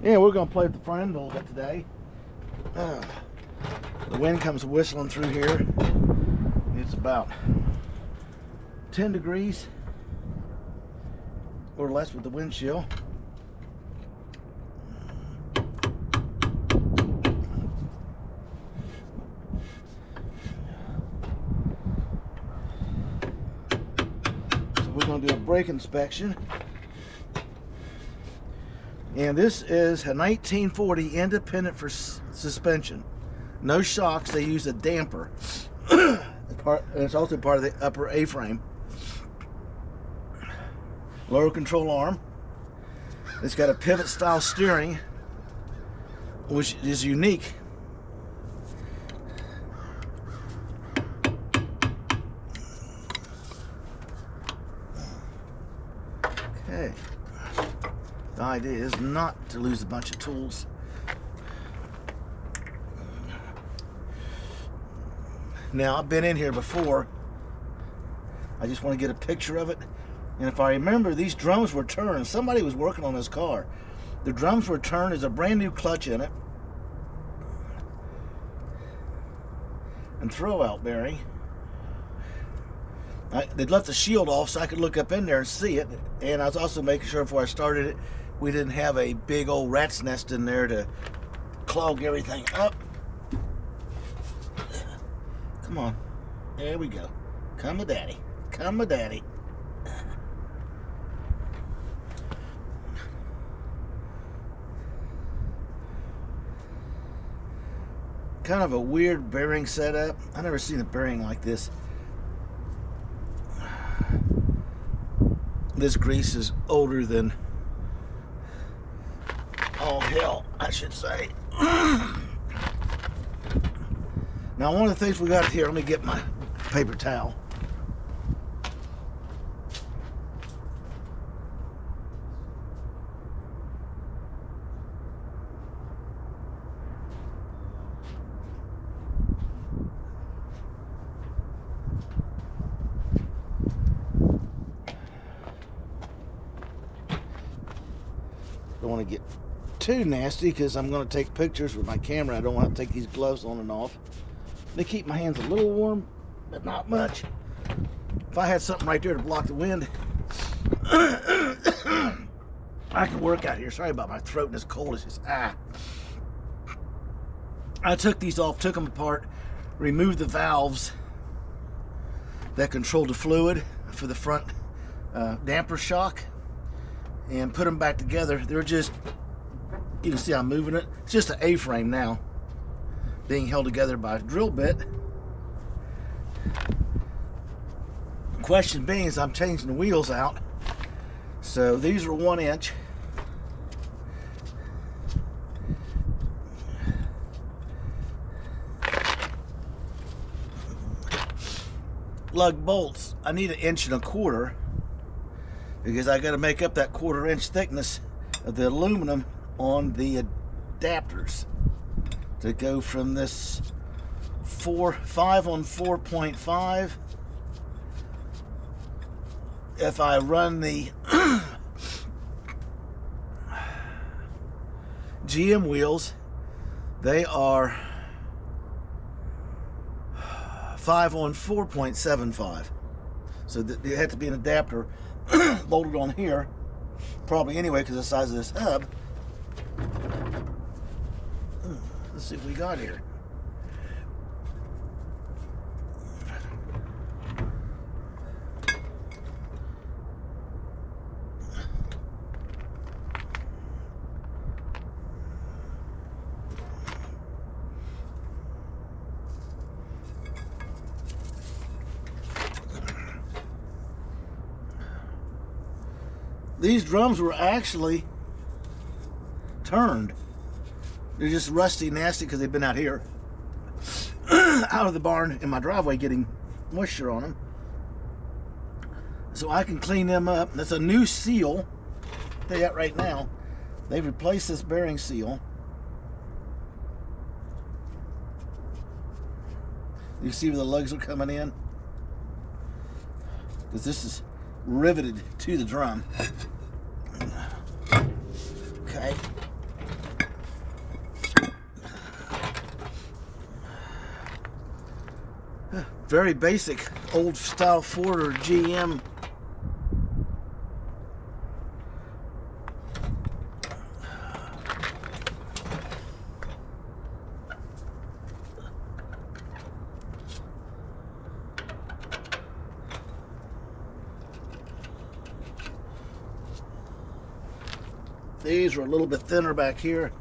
Yeah, we're gonna play with the front end a little bit today. The wind comes whistling through here. It's about 10 degrees or less with the wind chill. So we're going to do a brake inspection. And this is a 1940 independent for suspension. No shocks, they use a damper. It's also part of the upper A-frame. Lower control arm. It's got a pivot style steering, which is unique. Okay. The idea is not to lose a bunch of tools. Now, I've been in here before. I just want to get a picture of it. And if I remember, these drums were turned. Somebody was working on this car. The drums were turned. There's a brand new clutch in it. And throwout bearing. They'd left the shield off so I could look up in there and see it. And I was also making sure before I started it, we didn't have a big old rat's nest in there to clog everything up. Come on. There we go. Come with daddy. Come with daddy. Kind of a weird bearing setup. I've never seen a bearing like this. This grease is older than all hell, I should say. Now, one of the things we got here, let me get my paper towel. Don't want to get too nasty because I'm going to take pictures with my camera. I don't want to take these gloves on and off. They keep my hands a little warm, but not much. If I had something right there to block the wind, I could work out here. Sorry about my throat and it's cold. It's just, I took these off, took them apart, removed the valves that control the fluid for the front damper shock, and put them back together. They're just, you can see I'm moving it. It's just an A-frame now, being held together by a drill bit. Question being is I'm changing the wheels out. So these are 1 inch. Lug bolts, I need 1.25 inches because I got to make up that 1/4 inch thickness of the aluminum on the adapters to go from this 5 on 4.5. If I run the GM wheels, they are 5 on 4.75. So there had to be an adapter bolted on here, probably anyway because of the size of this hub. Let's see what we got here. These drums were actually turned. They're just rusty, nasty because they've been out here, out of the barn in my driveway getting moisture on them. So I can clean them up. That's a new seal. I'll tell you that right now. They've replaced this bearing seal. You see where the lugs are coming in? Because this is riveted to the drum. Okay. very basic old style Ford or GM. These are a little bit thinner back here.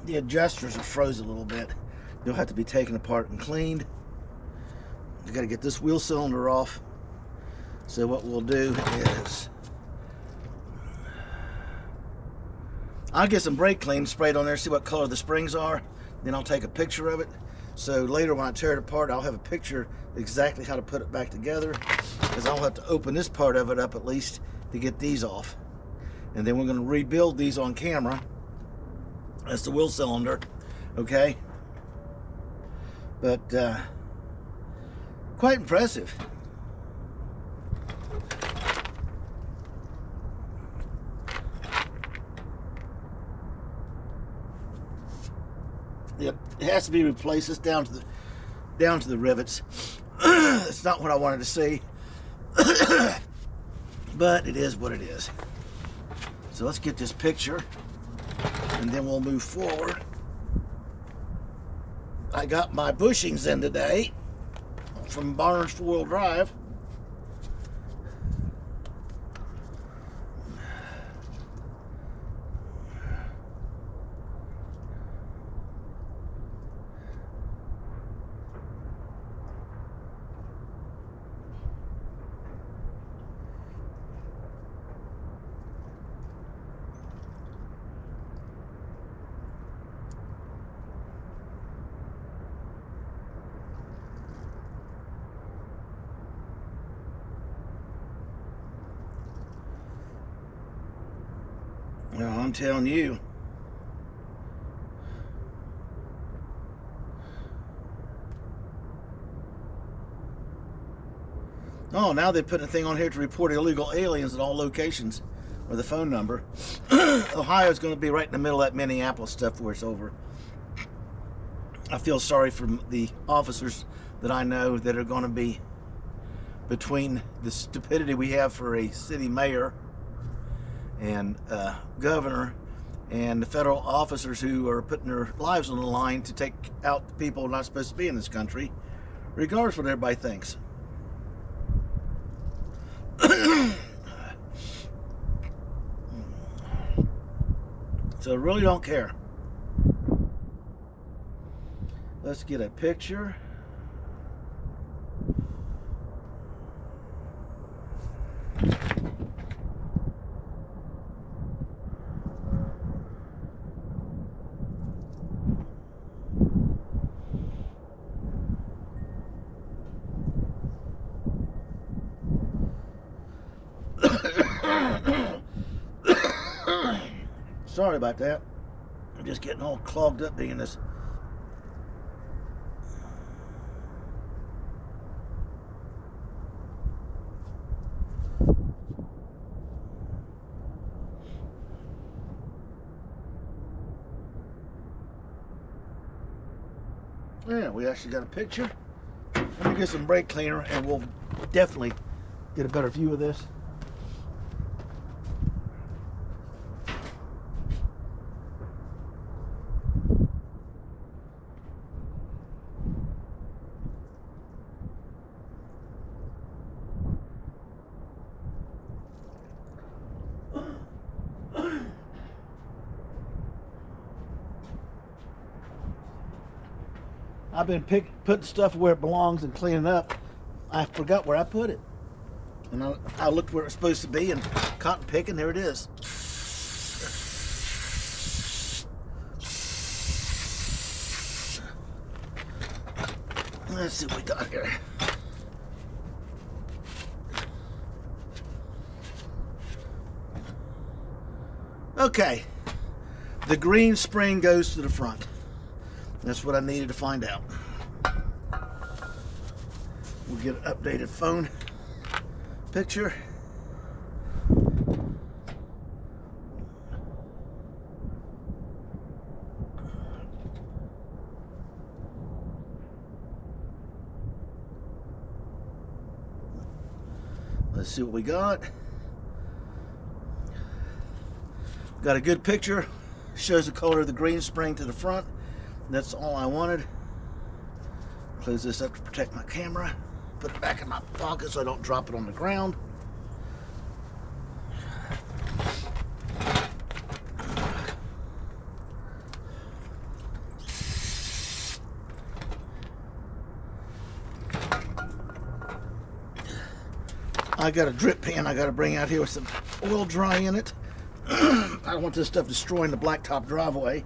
The adjusters are frozen a little bit. They'll have to be taken apart and cleaned. You got to get this wheel cylinder off. So what we'll do is I'll get some brake clean sprayed on there, see what color the springs are. Then I'll take a picture of it. So later when I tear it apart, I'll have a picture exactly how to put it back together, because I'll have to open this part of it up at least to get these off. And then we're going to rebuild these on camera. That's the wheel cylinder, okay? But quite impressive. Yep, it has to be replaced. It's down to the rivets. It's not what I wanted to see, but it is what it is. So let's get this picture, and then we'll move forward. I got my bushings in today from Barnes 4-wheel drive. Well, I'm telling you. Oh, now they're putting a thing on here to report illegal aliens at all locations with a phone number. Ohio's going to be right in the middle of that Minneapolis stuff where it's over. I feel sorry for the officers that I know that are going to be between the stupidity we have for a city mayor and governor and the federal officers who are putting their lives on the line to take out the people who are not supposed to be in this country, regardless of what everybody thinks. So I really don't care. Let's get a picture. Sorry about that. I'm just getting all clogged up being this. Yeah, we actually got a picture. Let me get some brake cleaner and we'll definitely get a better view of this. I've been putting stuff where it belongs and cleaning up. I forgot where I put it. And I looked where it was supposed to be and cotton picking, there it is. Let's see what we got here. Okay. The green spring goes to the front. That's what I needed to find out. We'll get an updated phone picture. Let's see what we got. Got a good picture. Shows the color of the green spring to the front. That's all I wanted. Close this up to protect my camera. Put it back in my pocket so I don't drop it on the ground. I got a drip pan I got to bring out here with some oil dry in it. I don't want this stuff destroying the blacktop driveway.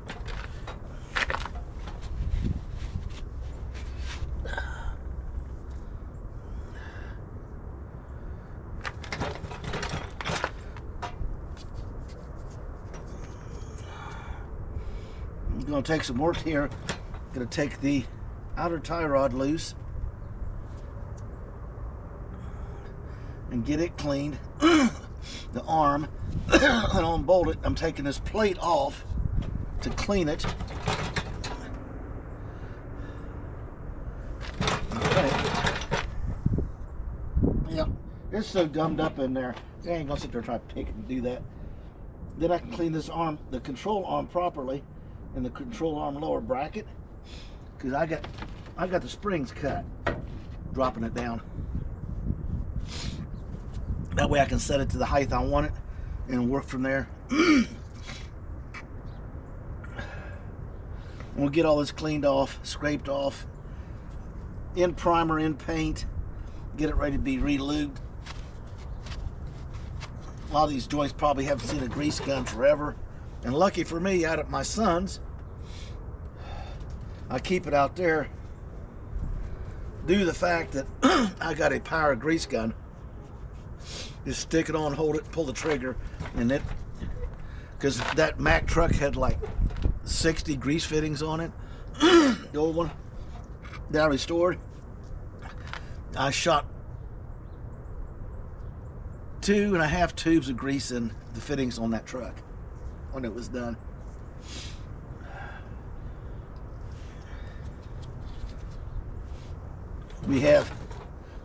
I'm going to take some work here. I'm going to take the outer tie rod loose and get it cleaned. The arm, and unbolt it. I'm taking this plate off to clean it. Okay. Yeah, it's so gummed up in there. I ain't gonna sit there and try to pick it and do that. Then I can clean this arm, the control arm properly, and the control arm lower bracket, because I got the springs cut, dropping it down. That way I can set it to the height I want it and work from there. We'll get all this cleaned off, scraped off, in primer, in paint, get it ready to be re-lubed. A lot of these joints probably haven't seen a grease gun forever. And lucky for me, out at my son's, I keep it out there due to the fact that I got a power grease gun. Just stick it on, hold it, pull the trigger, and it, because that Mack truck had like 60 grease fittings on it, the old one that I restored. I shot 2.5 tubes of grease in the fittings on that truck when it was done. We have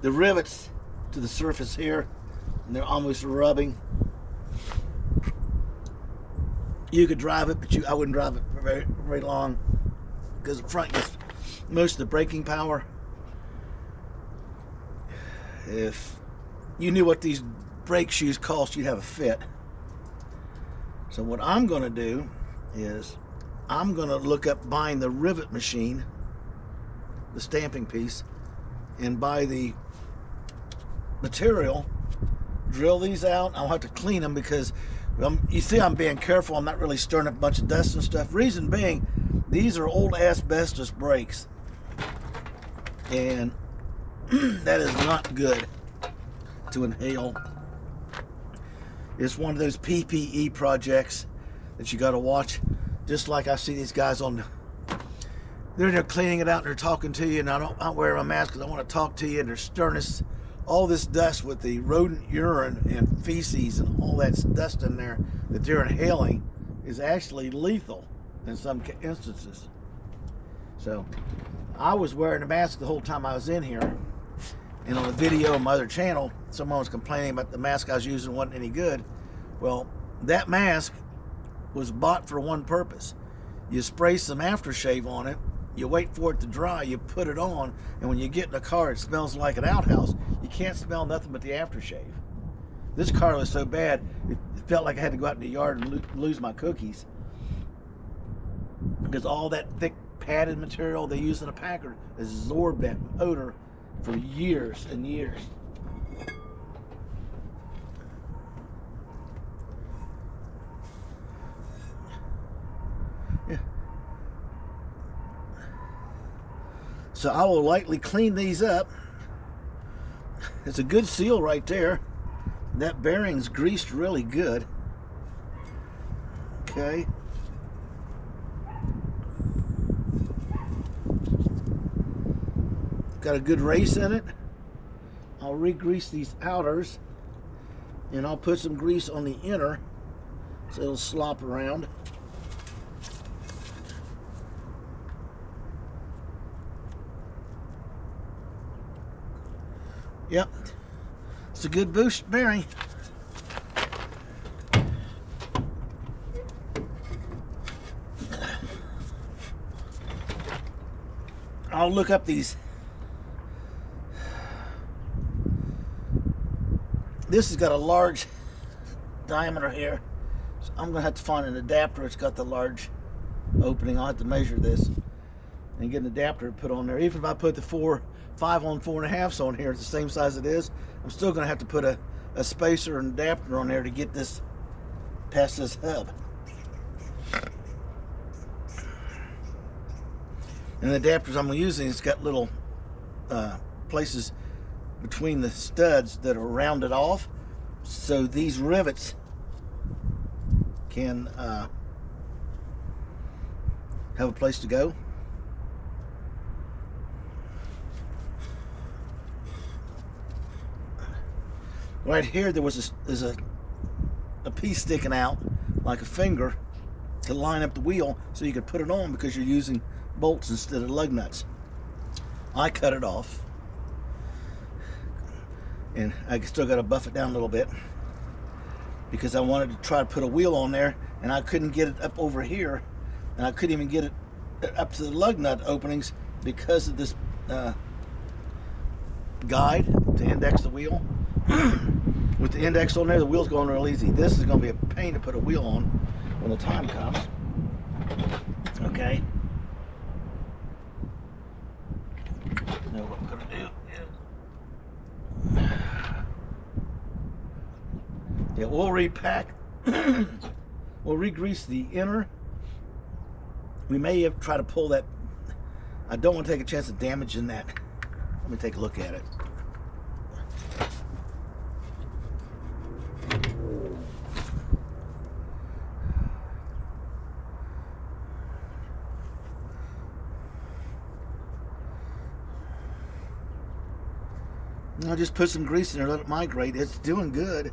the rivets to the surface here, and they're almost rubbing. You could drive it, but I wouldn't drive it for very, very long, because the front gets most of the braking power. If you knew what these brake shoes cost, you'd have a fit. So what I'm going to do is I'm going to look up buying the rivet machine, the stamping piece, and buy the material, drill these out. I'll have to clean them because you see I'm being careful. I'm not really stirring up a bunch of dust and stuff. Reason being, these are old asbestos brakes, and that is not good to inhale. It's one of those PPE projects that you got to watch. Just like I see these guys on, they're in there cleaning it out and they're talking to you, and I'm wearing my mask because I want to talk to you, and they're stirring all this dust with the rodent urine and feces and all that dust in there that they're inhaling is actually lethal in some instances. So I was wearing a mask the whole time I was in here, and on a video on my other channel, someone was complaining about the mask I was using wasn't any good. Well, that mask was bought for one purpose. You spray some aftershave on it, you wait for it to dry, you put it on, and when you get in the car, it smells like an outhouse. You can't smell nothing but the aftershave. This car was so bad, it felt like I had to go out in the yard and lose my cookies, because all that thick padded material they use in a Packard absorbed that odor for years and years. Yeah. So I will lightly clean these up. It's a good seal right there. That bearing's greased really good. Okay. Got a good race in it. I'll re-grease these outers, and I'll put some grease on the inner so it'll slop around. Yep. It's a good boost bearing. I'll look up these. This has got a large diameter here, so I'm gonna have to find an adapter. It's got the large opening. I'll have to measure this and get an adapter to put on there. Even if I put the 5 on 4.5 on here, it's the same size it is, I'm still gonna have to put a spacer and adapter on there to get this past this hub. And the adapters I'm using, it's got little places between the studs that are rounded off, so these rivets can have a place to go. Right here, there's a piece sticking out like a finger to line up the wheel so you could put it on, because you're using bolts instead of lug nuts. I cut it off, and I still got to buff it down a little bit because I wanted to try to put a wheel on there, and I couldn't get it up over here, and I couldn't even get it up to the lug nut openings because of this guide to index the wheel. With the index on there, the wheel's going real easy. This is going to be a pain to put a wheel on when the time comes. Okay. Now what we're going to do is, yeah, we'll repack. We'll re-grease the inner. We may have try to pull that. I don't want to take a chance of damaging that. Let me take a look at it. I'll just put some grease in there, let it migrate. It's doing good.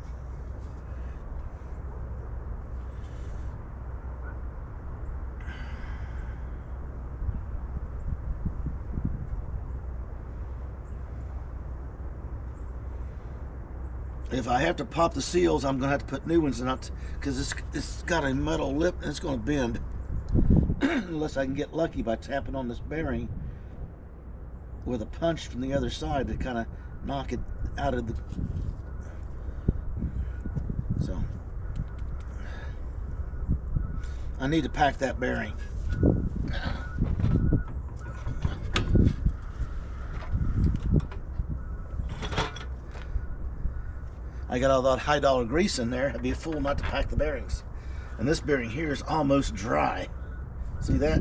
If I have to pop the seals, I'm going to have to put new ones in it, because it's got a metal lip and it's going to bend. Unless I can get lucky by tapping on this bearing with a punch from the other side to kind of knock it out of the... So I need to pack that bearing. I got all that high dollar grease in there. I'd be a fool not to pack the bearings. And this bearing here is almost dry. See that?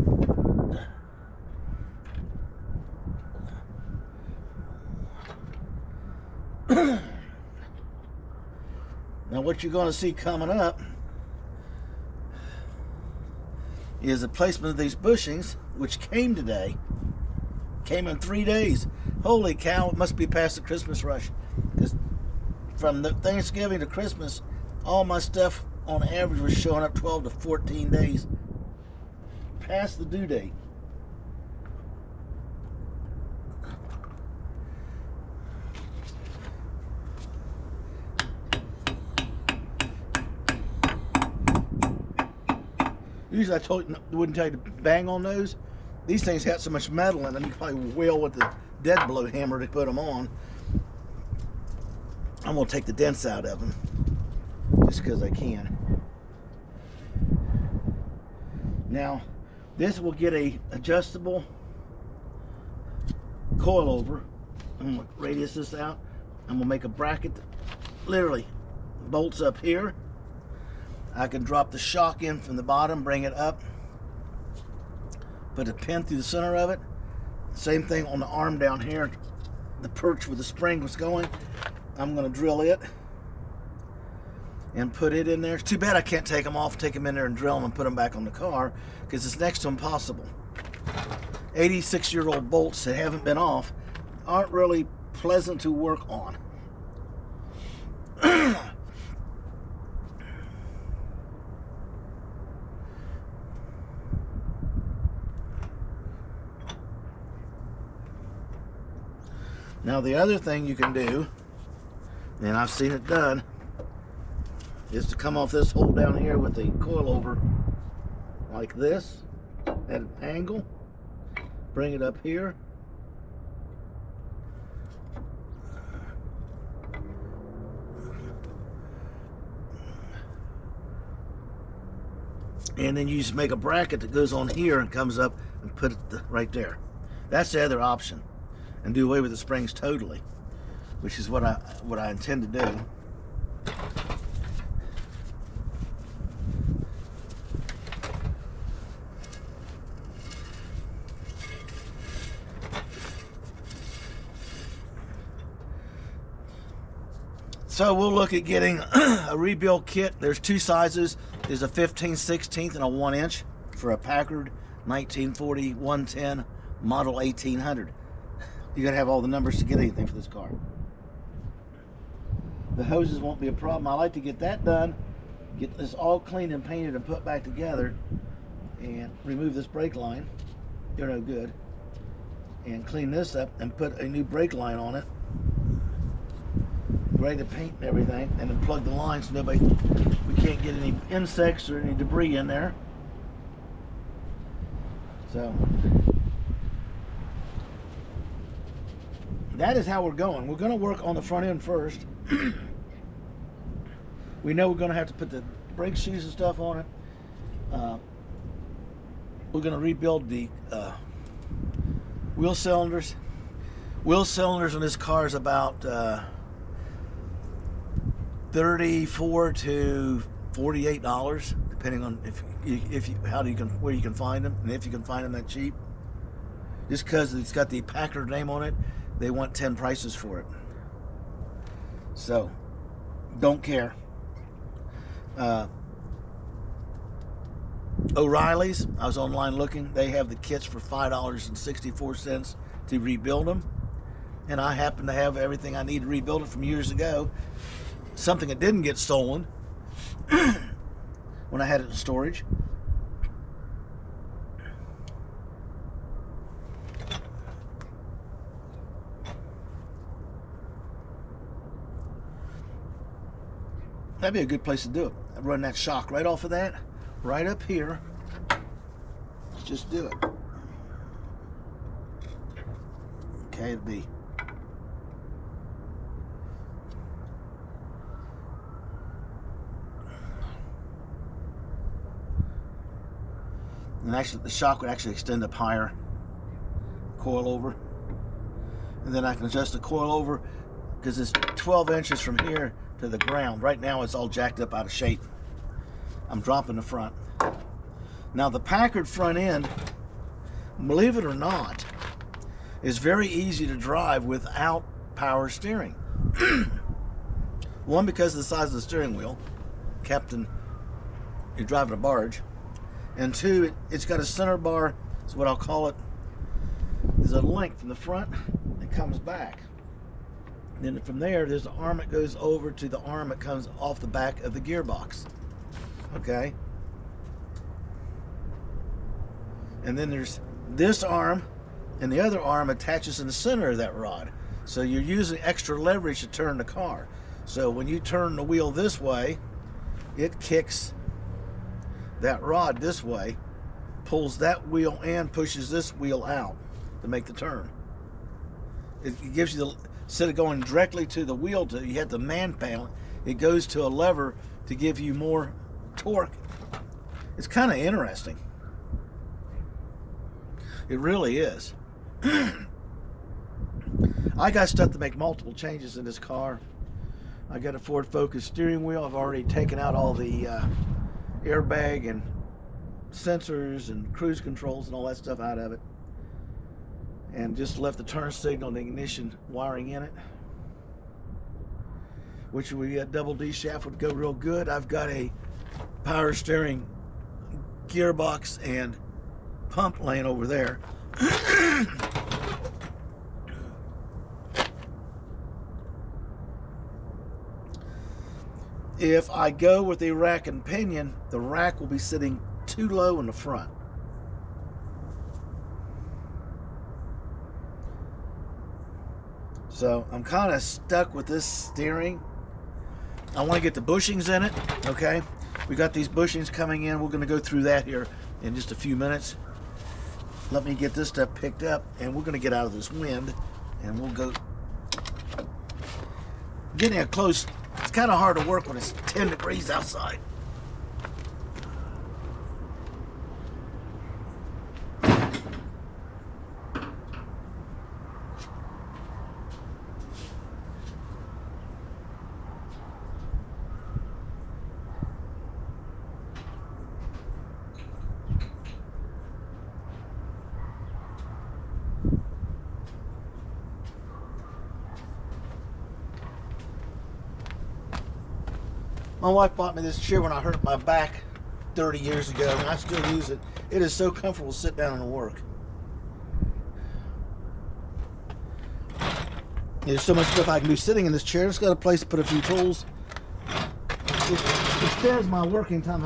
Now what you're going to see coming up is the placement of these bushings, which came today. Came in 3 days. Holy cow, it must be past the Christmas rush. Because from the Thanksgiving to Christmas, all my stuff on average was showing up 12 to 14 days past the due date. Usually I wouldn't tell you to bang on those. These things got so much metal in them, you could probably wheel with the dead blow hammer to put them on. I'm going to take the dents out of them just because I can. Now, this will get a adjustable coilover. I'm going to radius this out. I'm going to make a bracket that literally bolts up here. I can drop the shock in from the bottom, bring it up, put a pin through the center of it. Same thing on the arm down here, the perch where the spring was going. I'm going to drill it and put it in there. It's too bad I can't take them off, take them in there and drill them and put them back on the car, because it's next to impossible. 86-year-old bolts that haven't been off aren't really pleasant to work on. Now the other thing you can do and I've seen it done, is to come off this hole down here with a coilover like this at an angle, bring it up here, and then you just make a bracket that goes on here and comes up and put it right there. That's the other option, and do away with the springs totally, which is what I intend to do. So we'll look at getting a rebuild kit. There's two sizes. There's a 15/16 and a 1-inch for a Packard 1940 110 model 1800. You gotta have all the numbers to get anything for this car. The hoses won't be a problem. I like to get that done, get this all cleaned and painted and put back together, and remove this brake line. They're no good. And clean this up and put a new brake line on it, ready to paint and everything, and then plug the lines so we can't get any insects or any debris in there. So that is how we're going. We're going to work on the front end first. We know we're going to have to put the brake shoes and stuff on it. We're going to rebuild the wheel cylinders. Wheel cylinders on this car is about $34 to $48, depending on where you can find them, and if you can find them that cheap. Just because it's got the Packard name on it, they want 10 prices for it. So, don't care. O'Reilly's, I was online looking, they have the kits for $5.64 to rebuild them, and I happen to have everything I need to rebuild it from years ago. Something that didn't get stolen when I had it in storage. That'd be a good place to do it. I'd run that shock right off of that, right up here. Let's just do it. Okay, it'd be. And actually, the shock would actually extend up higher. Coil over. And then I can adjust the coil over because it's 12 inches from here to the ground. Right now it's all jacked up out of shape. I'm dropping the front. Now the Packard front end, believe it or not, is very easy to drive without power steering. One, because of the size of the steering wheel. Captain, you're driving a barge. And two, it's got a center bar, is what I'll call it. There's a length from the front that comes back. Then from there, there's an arm that goes over to the arm that comes off the back of the gearbox. Okay? And then there's this arm, and the other arm attaches in the center of that rod. So you're using extra leverage to turn the car. So when you turn the wheel this way, it kicks that rod this way, pulls that wheel and pushes this wheel out to make the turn. It gives you the, instead of going directly to the wheel, you have the man panel, it goes to a lever to give you more torque. It's kind of interesting. It really is. I got stuff to make multiple changes in this car. I got a Ford Focus steering wheel. I've already taken out all the airbag and sensors and cruise controls and all that stuff out of it, and just left the turn signal and the ignition wiring in it, which we a double D shaft would go real good. I've got a power steering gearbox and pump laying over there. If I go with a rack and pinion, the rack will be sitting too low in the front. So I'm kind of stuck with this steering I want to get the bushings in it, okay? We got these bushings coming in. We're going to go through that here in just a few minutes. Let me get this stuff picked up, and we're going to get out of this wind, and we'll go. Getting it close, it's kind of hard to work when it's 10 degrees outside. My wife bought me this chair when I hurt my back 30 years ago, and I still use it. It is so comfortable to sit down and work. There's so much stuff I can do sitting in this chair. It's got a place to put a few tools. It extends my working time.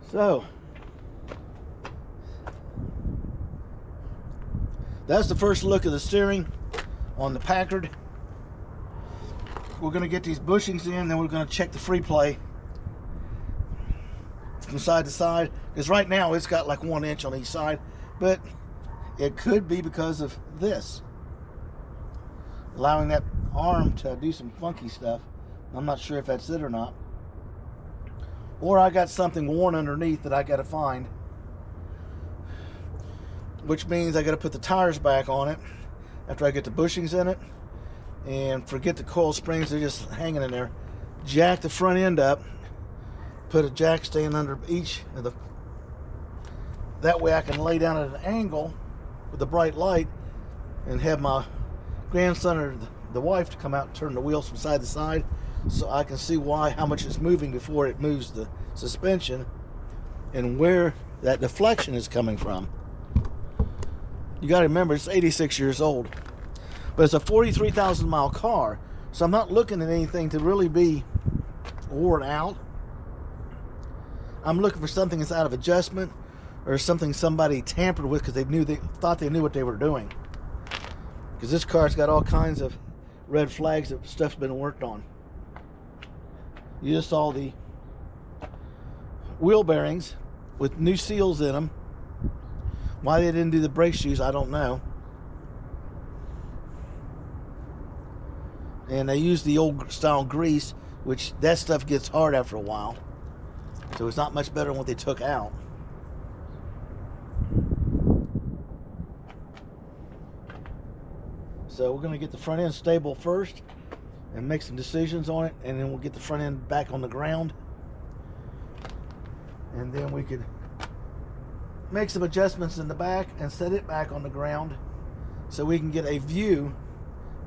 So, that's the first look of the steering on the Packard. We're going to get these bushings in, then we're going to check the free play from side to side, because right now it's got like 1 inch on each side, but it could be because of this, allowing that arm to do some funky stuff. I'm not sure if that's it or not. Or I got something worn underneath that I got to find, which means I got to put the tires back on it after I get the bushings in it, and forget the coil springs, they're just hanging in there. Jack the front end up, put a jack stand under each of the, that way I can lay down at an angle with a bright light and have my grandson or the wife to come out and turn the wheels from side to side, so I can see how much it's moving before it moves the suspension and where that deflection is coming from. You got to remember, it's 86 years old, but it's a 43,000 mile car, so I'm not looking at anything to really be worn out. I'm looking for something that's out of adjustment, or something somebody tampered with because they thought they knew what they were doing. Because this car's got all kinds of red flags that stuff's been worked on. You just saw the wheel bearings with new seals in them. Why they didn't do the brake shoes, I don't know. And they used the old style grease, which that stuff gets hard after a while. So it's not much better than what they took out. So we're going to get the front end stable first and make some decisions on it, and then we'll get the front end back on the ground, and then we could make some adjustments in the back and set it back on the ground so we can get a view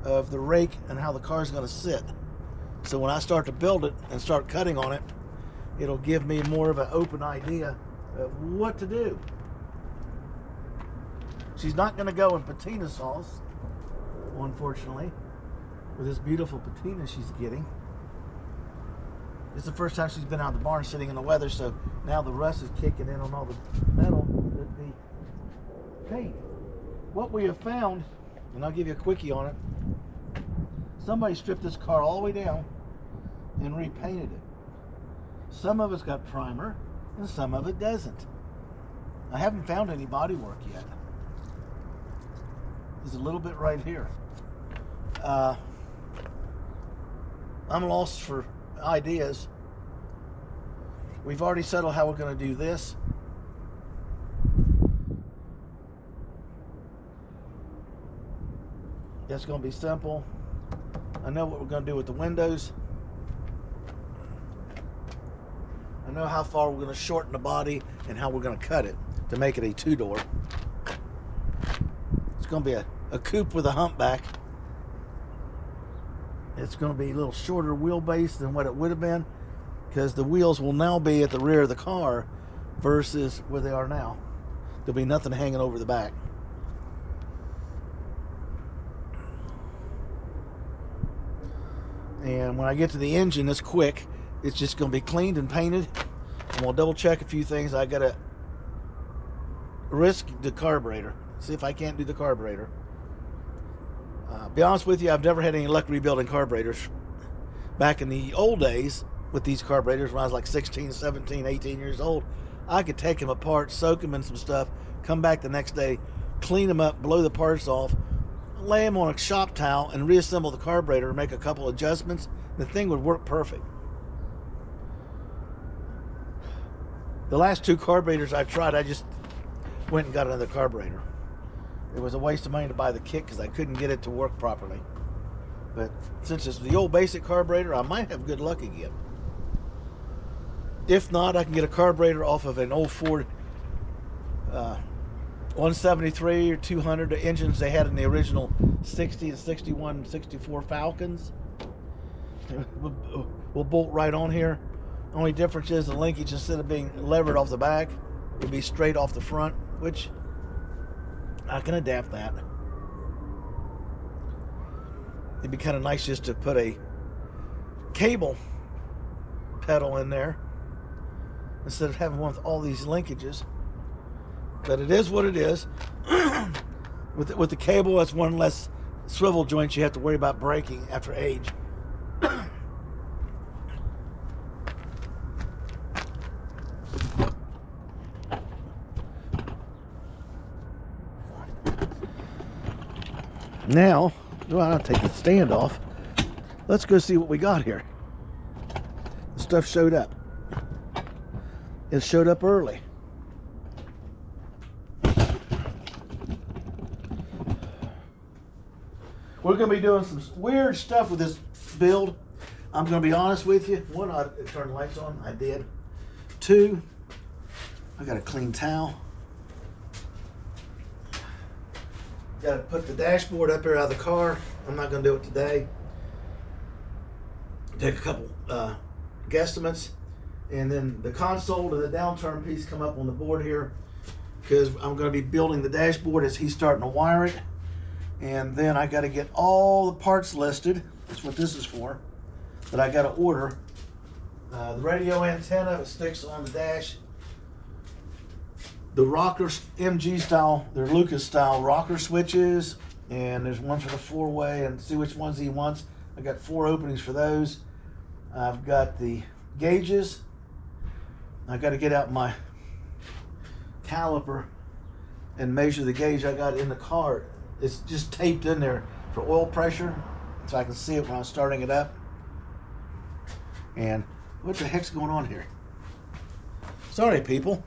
of the rake and how the car is going to sit. So when I start to build it and start cutting on it, it'll give me more of an open idea of what to do. She's not going to go in patina sauce, unfortunately, with this beautiful patina she's getting. It's the first time she's been out of the barn sitting in the weather, so now the rust is kicking in on all the metal, the paint. What we have found, and I'll give you a quickie on it, somebody stripped this car all the way down and repainted it. Some of it's got primer and some of it doesn't. I haven't found any body work yet. There's a little bit right here. I'm lost for ideas. We've already settled how we're going to do this. That's going to be simple. I know what we're going to do with the windows. I know how far we're going to shorten the body and how we're going to cut it to make it a two-door. It's going to be a coupe with a humpback. It's going to be a little shorter wheelbase than what it would have been, because the wheels will now be at the rear of the car versus where they are now. There'll be nothing hanging over the back. And when I get to the engine, it's quick. It's just going to be cleaned and painted. I'm going to double check a few things. I got to risk the carburetor. See if I can't do the carburetor. Be honest with you, I've never had any luck rebuilding carburetors. Back in the old days with these carburetors, when I was like 16, 17, 18 years old, I could take them apart, soak them in some stuff, come back the next day, clean them up, blow the parts off, lay them on a shop towel, and reassemble the carburetor and make a couple adjustments. The thing would work perfect. The last 2 carburetors I tried, I just went and got another carburetor. It was a waste of money to buy the kit because I couldn't get it to work properly. But since it's the old basic carburetor, I might have good luck again. If not, I can get a carburetor off of an old Ford 173 or 200, the engines they had in the original 60 and 61 and 64 Falcons. We'll bolt right on here. Only difference is the linkage, instead of being levered off the back, it'll be straight off the front, which I can adapt that. It'd be kind of nice just to put a cable pedal in there instead of having one with all these linkages. But it is what it is. With the cable, that's one less swivel joint you have to worry about breaking after age. Now, well, I'll take the stand off. Let's go see what we got here. The stuff showed up. It showed up early. We're going to be doing some weird stuff with this build. I'm going to be honest with you. 1, I turned the lights on. I did. 2, I got a clean towel. Got to put the dashboard up here out of the car. I'm not going to do it today. Take a couple guesstimates, and then the console and the downturn piece come up on the board here, because I'm going to be building the dashboard as he's starting to wire it. And then I got to get all the parts listed. That's what this is for. That I got to order. The radio antenna sticks on the dash. The rocker MG style, they're Lucas style rocker switches, and there's one for the 4-way, and see which ones he wants. I got 4 openings for those. I've got the gauges. I got to get out my caliper and measure the gauge I got in the car. It's just taped in there for oil pressure, so I can see it when I'm starting it up. And what the heck's going on here? Sorry, people.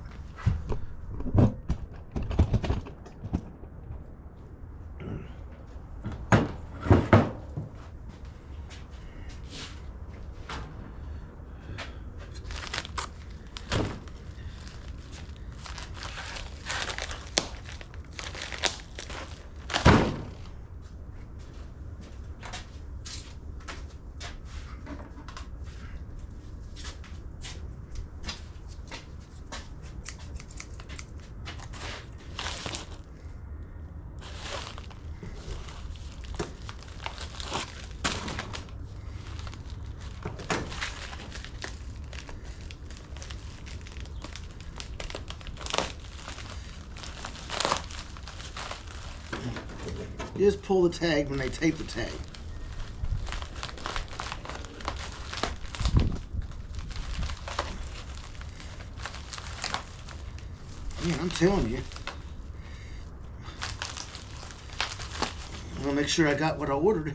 You just pull the tag when they tape the tag. Yeah, I'm telling you. I want to make sure I got what I ordered.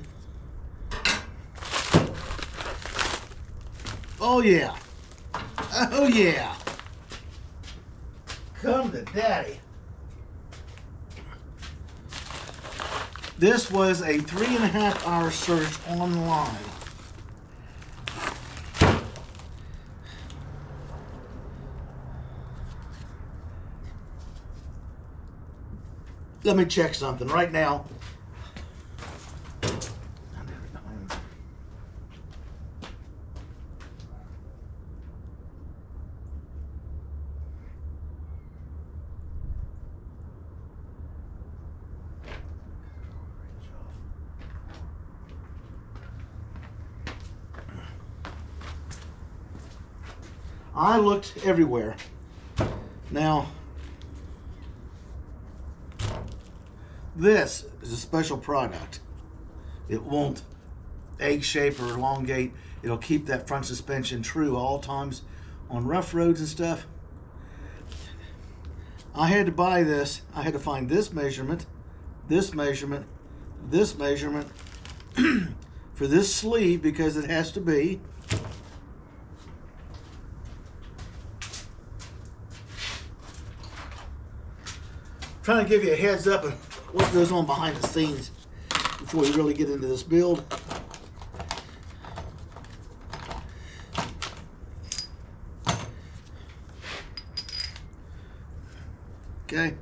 Oh yeah. Oh yeah. Come to daddy. This was a 3.5-hour search online. Let me check something right now. I looked everywhere. Now, this is a special product. It won't egg shape or elongate. It'll keep that front suspension true all times on rough roads and stuff. I had to buy this. I had to find this measurement, this measurement, this measurement for this sleeve, because it has to be. Trying to give you a heads up of what goes on behind the scenes before we really get into this build. Okay.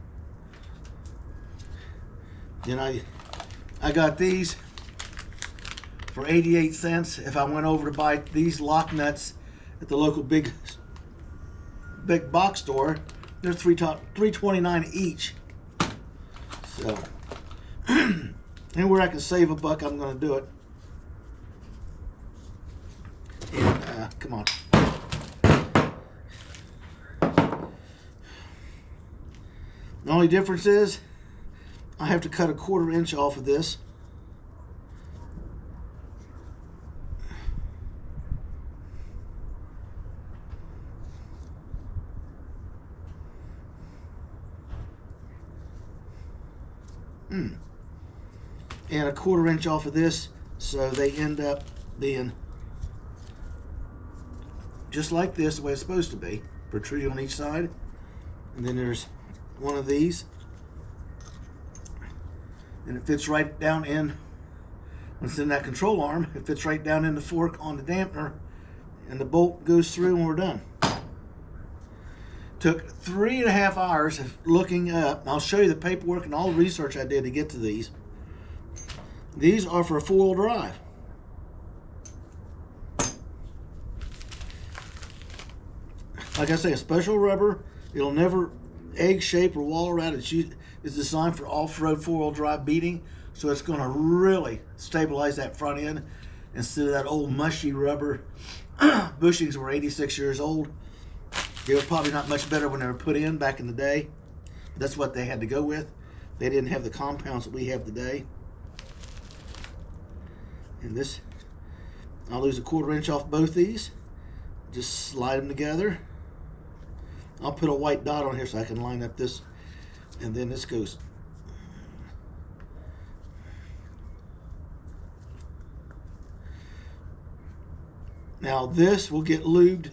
Then I got these for 88 cents. If I went over to buy these lock nuts at the local big box store, they're $3.29 each. So, anywhere I can save a buck, I'm going to do it. And, come on. The only difference is I have to cut a 1/4 inch off of this. And a 1/4 inch off of this, so they end up being just like this, the way it's supposed to be, protruding on each side. And then there's one of these, and it fits right down in, when it's in that control arm, it fits right down in the fork on the dampener, and the bolt goes through and we're done. Took 3.5 hours of looking up. I'll show you the paperwork and all the research I did to get to these. These are for a 4-wheel drive. Like I say, a special rubber. It'll never egg shape or wall around. It's designed for off-road 4-wheel drive beating, so it's going to really stabilize that front end instead of that old mushy rubber bushings were 86 years old. They were probably not much better when they were put in back in the day. That's what they had to go with. They didn't have the compounds that we have today. And this, I'll lose a 1/4 inch off both these. Just slide them together. I'll put a white dot on here so I can line up this, and then this goes. Now this will get lubed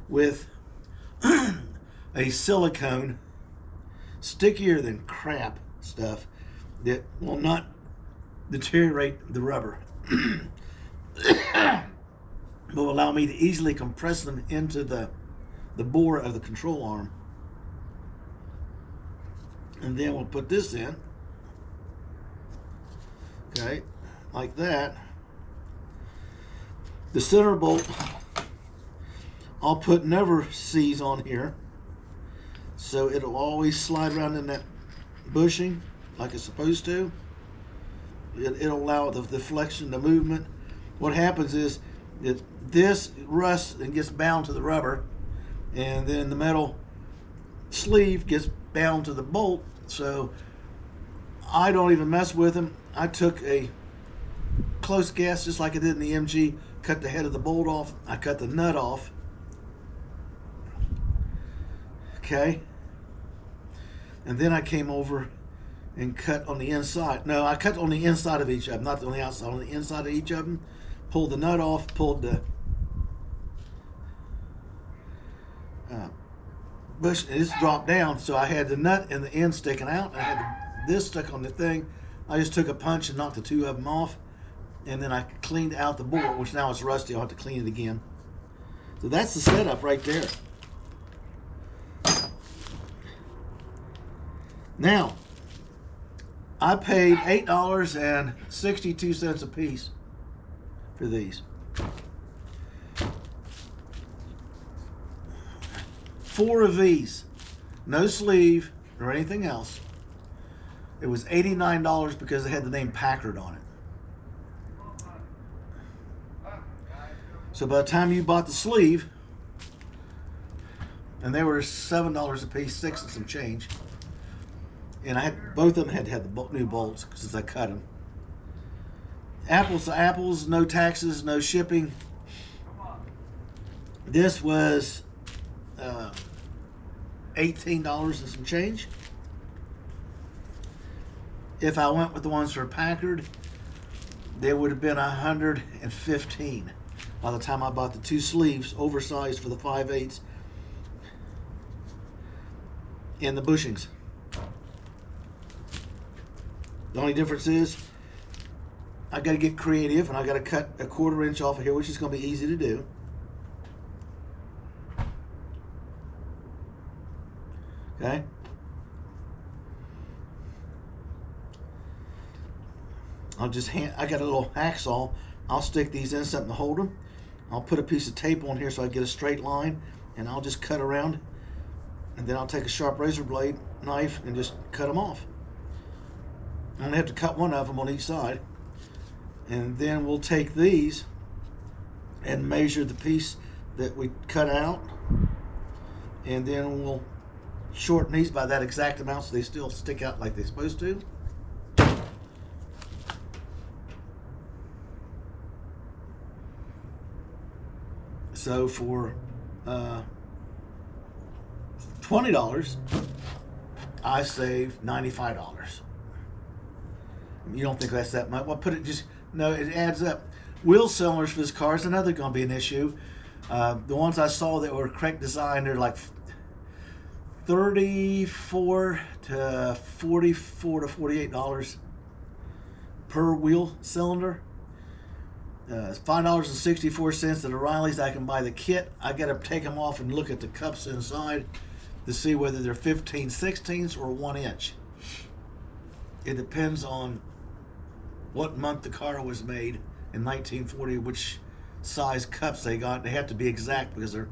with a silicone, stickier than crap stuff that will not deteriorate the rubber. Will allow me to easily compress them into the bore of the control arm. And then we'll put this in. Okay, like that. The center bolt, I'll put never C's on here, so it'll always slide around in that bushing like it's supposed to. It'll allow the deflection, the movement. What happens is that this rusts and gets bound to the rubber, and then the metal sleeve gets bound to the bolt, so I don't even mess with them. I took a close gas, just like I did in the MG, cut the head of the bolt off, I cut the nut off. Okay, and then I came over and cut on the inside. No, I cut on the inside of each of them, not on the outside, on the inside of each of them. Pulled the nut off, pulled the bush, and it's dropped down, so I had the nut and the end sticking out. I had this stuck on the thing. I just took a punch and knocked the two of them off, and then I cleaned out the bolt, which now it's rusty. I'll have to clean it again. So that's the setup right there. Now, I paid $8.62 a piece for these. 4 of these, no sleeve or anything else. It was $89 because they had the name Packard on it. So by the time you bought the sleeve, and they were $7 a piece, 6 and some change. And I had both of them had the new bolts since I cut them. Apples to apples, no taxes, no shipping. This was $18 and some change. If I went with the ones for Packard, they would have been $115 by the time I bought the 2 sleeves, oversized for the 5/8 and the bushings. The only difference is I got to get creative, and I got to cut a 1/4 inch off of here, which is going to be easy to do. Okay. I got a little hacksaw. I'll stick these in something to hold them. I'll put a piece of tape on here so I get a straight line, and I'll just cut around, and then I'll take a sharp razor blade knife and just cut them off. I only have to cut one of them on each side, and then we'll take these and measure the piece that we cut out, and then we'll shorten these by that exact amount so they still stick out like they're supposed to. So for $20, I saved $95. You don't think that's that much? Well, no, it adds up. Wheel cylinders for this car is another going to be an issue. The ones I saw that were correct design, they're like $34 to $48 per wheel cylinder. $5.64 at O'Reilly's. I can buy the kit. I got to take them off and look at the cups inside to see whether they're 15/16 or 1 inch. It depends on what month the car was made in 1940, which size cups they got. They have to be exact because they're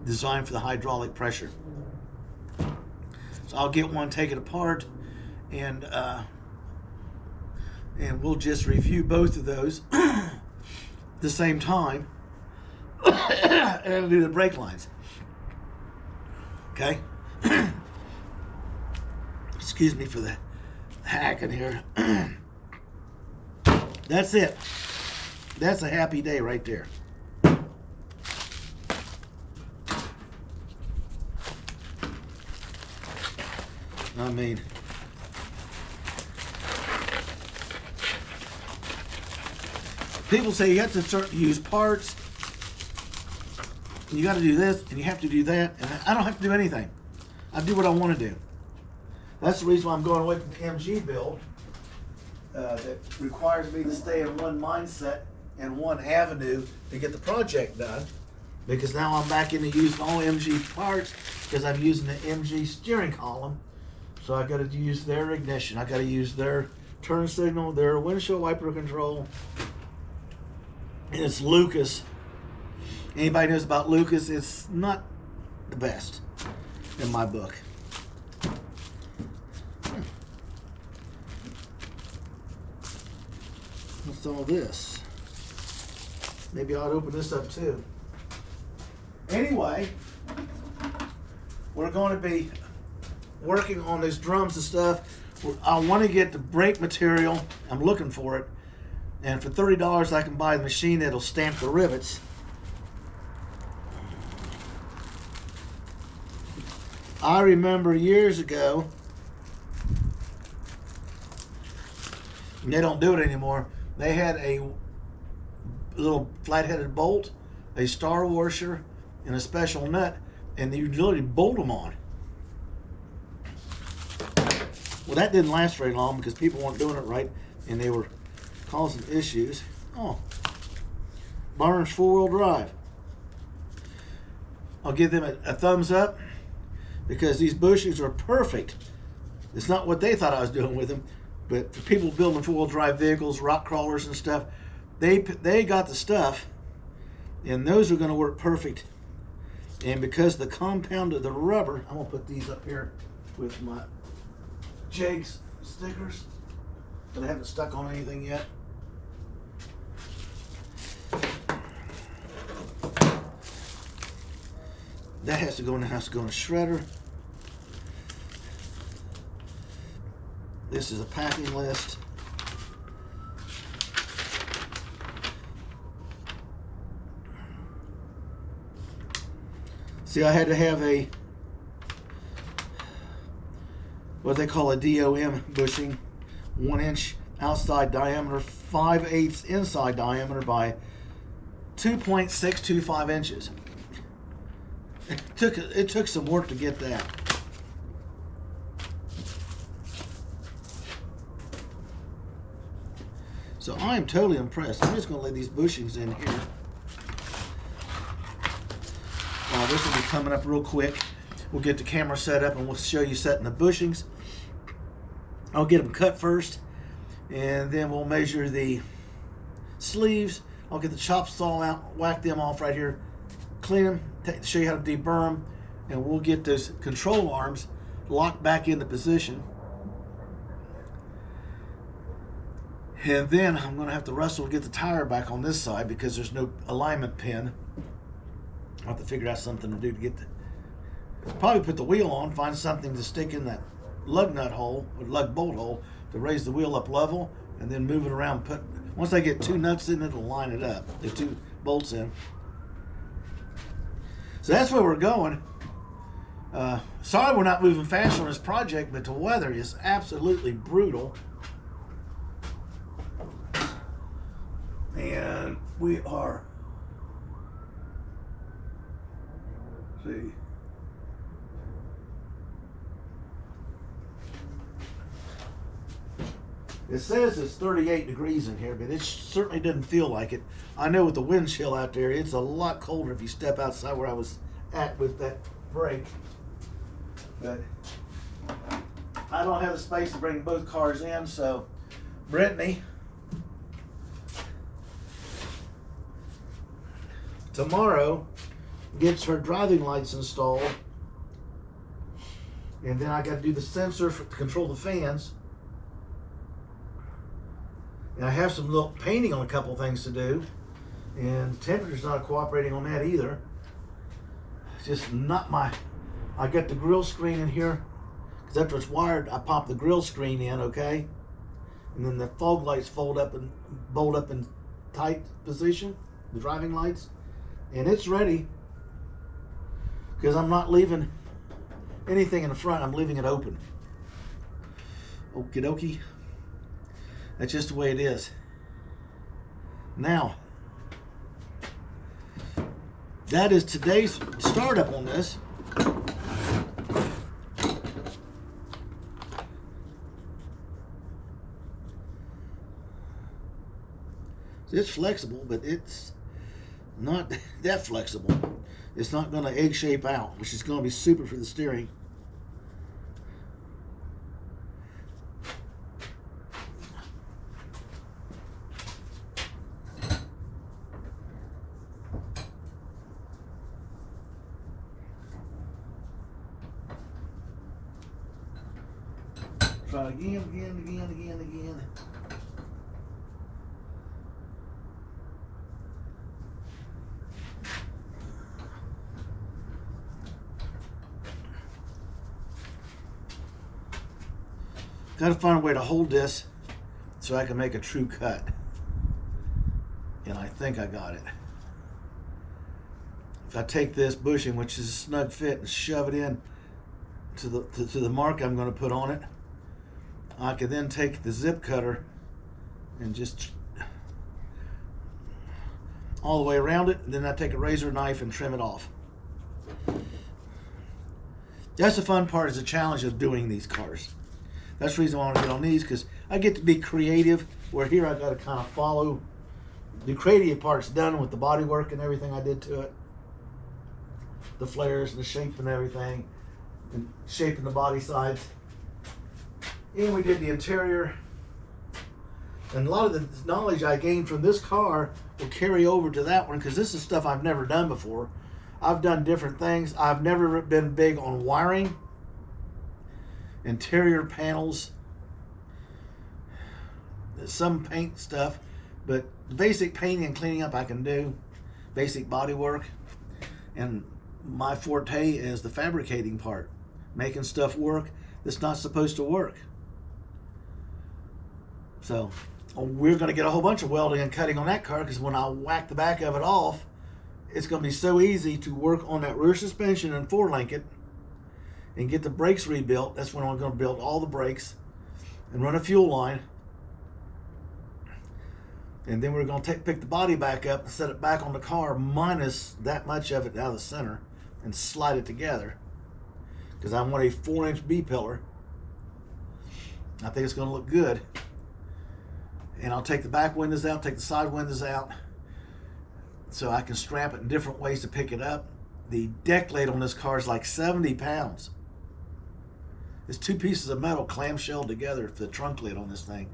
designed for the hydraulic pressure. So I'll get one, take it apart, and we'll just review both of those the same time and do the brake lines. Okay? Excuse me for the hacking here. That's it. That's a happy day right there. I mean, people say you have to start to use parts, and you got to do this, and you have to do that, and I don't have to do anything. I do what I want to do. That's the reason why I'm going away from the MG build that requires me to stay in one mindset and one avenue to get the project done, because now I'm back into using all MG parts because I'm using the MG steering column. So I got to use their ignition. I got to use their turn signal, their windshield wiper control. And it's Lucas. Anybody knows about Lucas? It's not the best in my book. What's all this? Maybe I ought to open this up too. Anyway, we're going to be working on these drums and stuff. I want to get the brake material. I'm looking for it. And for $30, I can buy the machine that'll stamp the rivets. I remember years ago, and they don't do it anymore, they had a little flat-headed bolt, a star washer, and a special nut, and you literally bolt them on. Well, that didn't last very long because people weren't doing it right, and they were causing issues. Oh, Barnes 4-wheel drive. I'll give them a thumbs up because these bushings are perfect. It's not what they thought I was doing with them, but for people building 4-wheel drive vehicles, rock crawlers and stuff, they got the stuff, and those are going to work perfect. And because the compound of the rubber, I'm going to put these up here with my Jake's stickers, but I haven't stuck on anything yet. That has to go in the house, go in a shredder. This is a packing list. See, I had to have a, what they call a DOM bushing, 1 inch outside diameter, 5/8 inside diameter by 2.625 inches. It took some work to get that. So I am totally impressed. I'm just going to lay these bushings in here. This will be coming up real quick. We'll get the camera set up and we'll show you setting the bushings. I'll get them cut first, and then we'll measure the sleeves. I'll get the chop saw out, whack them off right here, clean them, show you how to deburr them, and we'll get those control arms locked back into position. And then I'm going to have to wrestle to get the tire back on this side because there's no alignment pin. I'll have to figure out something to do to get the, probably put the wheel on, find something to stick in that lug nut hole or lug bolt hole to raise the wheel up level, and then move it around. Once I get 2 nuts in, it'll line it up, the 2 bolts in. So that's where we're going. Sorry we're not moving faster on this project, but the weather is absolutely brutal. And we are, see, it says it's 38 degrees in here, but it certainly doesn't feel like it. I know with the wind chill out there, it's a lot colder if you step outside where I was at with that break. But I don't have the space to bring both cars in, so Brittany tomorrow gets her driving lights installed, and then I got to do the sensor to control the fans, and I have some little painting on a couple things to do, and the temperature's not cooperating on that either. It's just not my, I got the grill screen in here because after it's wired I pop the grill screen in, okay, and then the fog lights fold up and bolt up in tight position, the driving lights. And it's ready because I'm not leaving anything in the front. I'm leaving it open. Okie dokie. That's just the way it is. Now, that is today's startup on this. It's flexible, but it's not that flexible. It's not going to egg shape out, which is going to be super for the steering. Try it again. Got to find a way to hold this so I can make a true cut. And I think I got it. If I take this bushing, which is a snug fit, and shove it in to the mark I'm going to put on it, I can then take the zip cutter and just all the way around it, and then I take a razor knife and trim it off. That's the fun part, is the challenge of doing these cars. That's the reason I want to get on these, because I get to be creative, where here I got to kind of follow. The creative part's done with the body work and everything I did to it. The flares and the shape and everything, and shaping the body sides. And we did the interior. And a lot of the knowledge I gained from this car will carry over to that one, because this is stuff I've never done before. I've done different things. I've never been big on wiring, interior panels, some paint stuff, but basic painting and cleaning up I can do, basic body work. And my forte is the fabricating part, making stuff work that's not supposed to work. So we're going to get a whole bunch of welding and cutting on that car, because when I whack the back of it off, it's going to be so easy to work on that rear suspension and forelink it and get the brakes rebuilt. That's when I'm going to build all the brakes and run a fuel line. And then we're going to pick the body back up and set it back on the car, minus that much of it out of the center, and slide it together, because I want a 4-inch B-pillar. I think it's going to look good. And I'll take the back windows out, take the side windows out, so I can strap it in different ways to pick it up. The deck lid on this car is like 70 pounds. It's 2 pieces of metal clamshelled together for the trunk lid on this thing.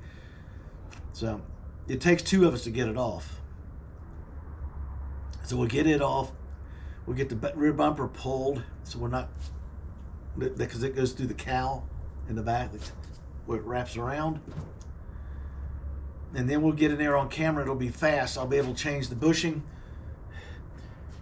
So it takes 2 of us to get it off. So we'll get it off. We'll get the rear bumper pulled, so we're not, because it goes through the cowl in the back where it wraps around. And then we'll get in there on camera. It'll be fast. I'll be able to change the bushing,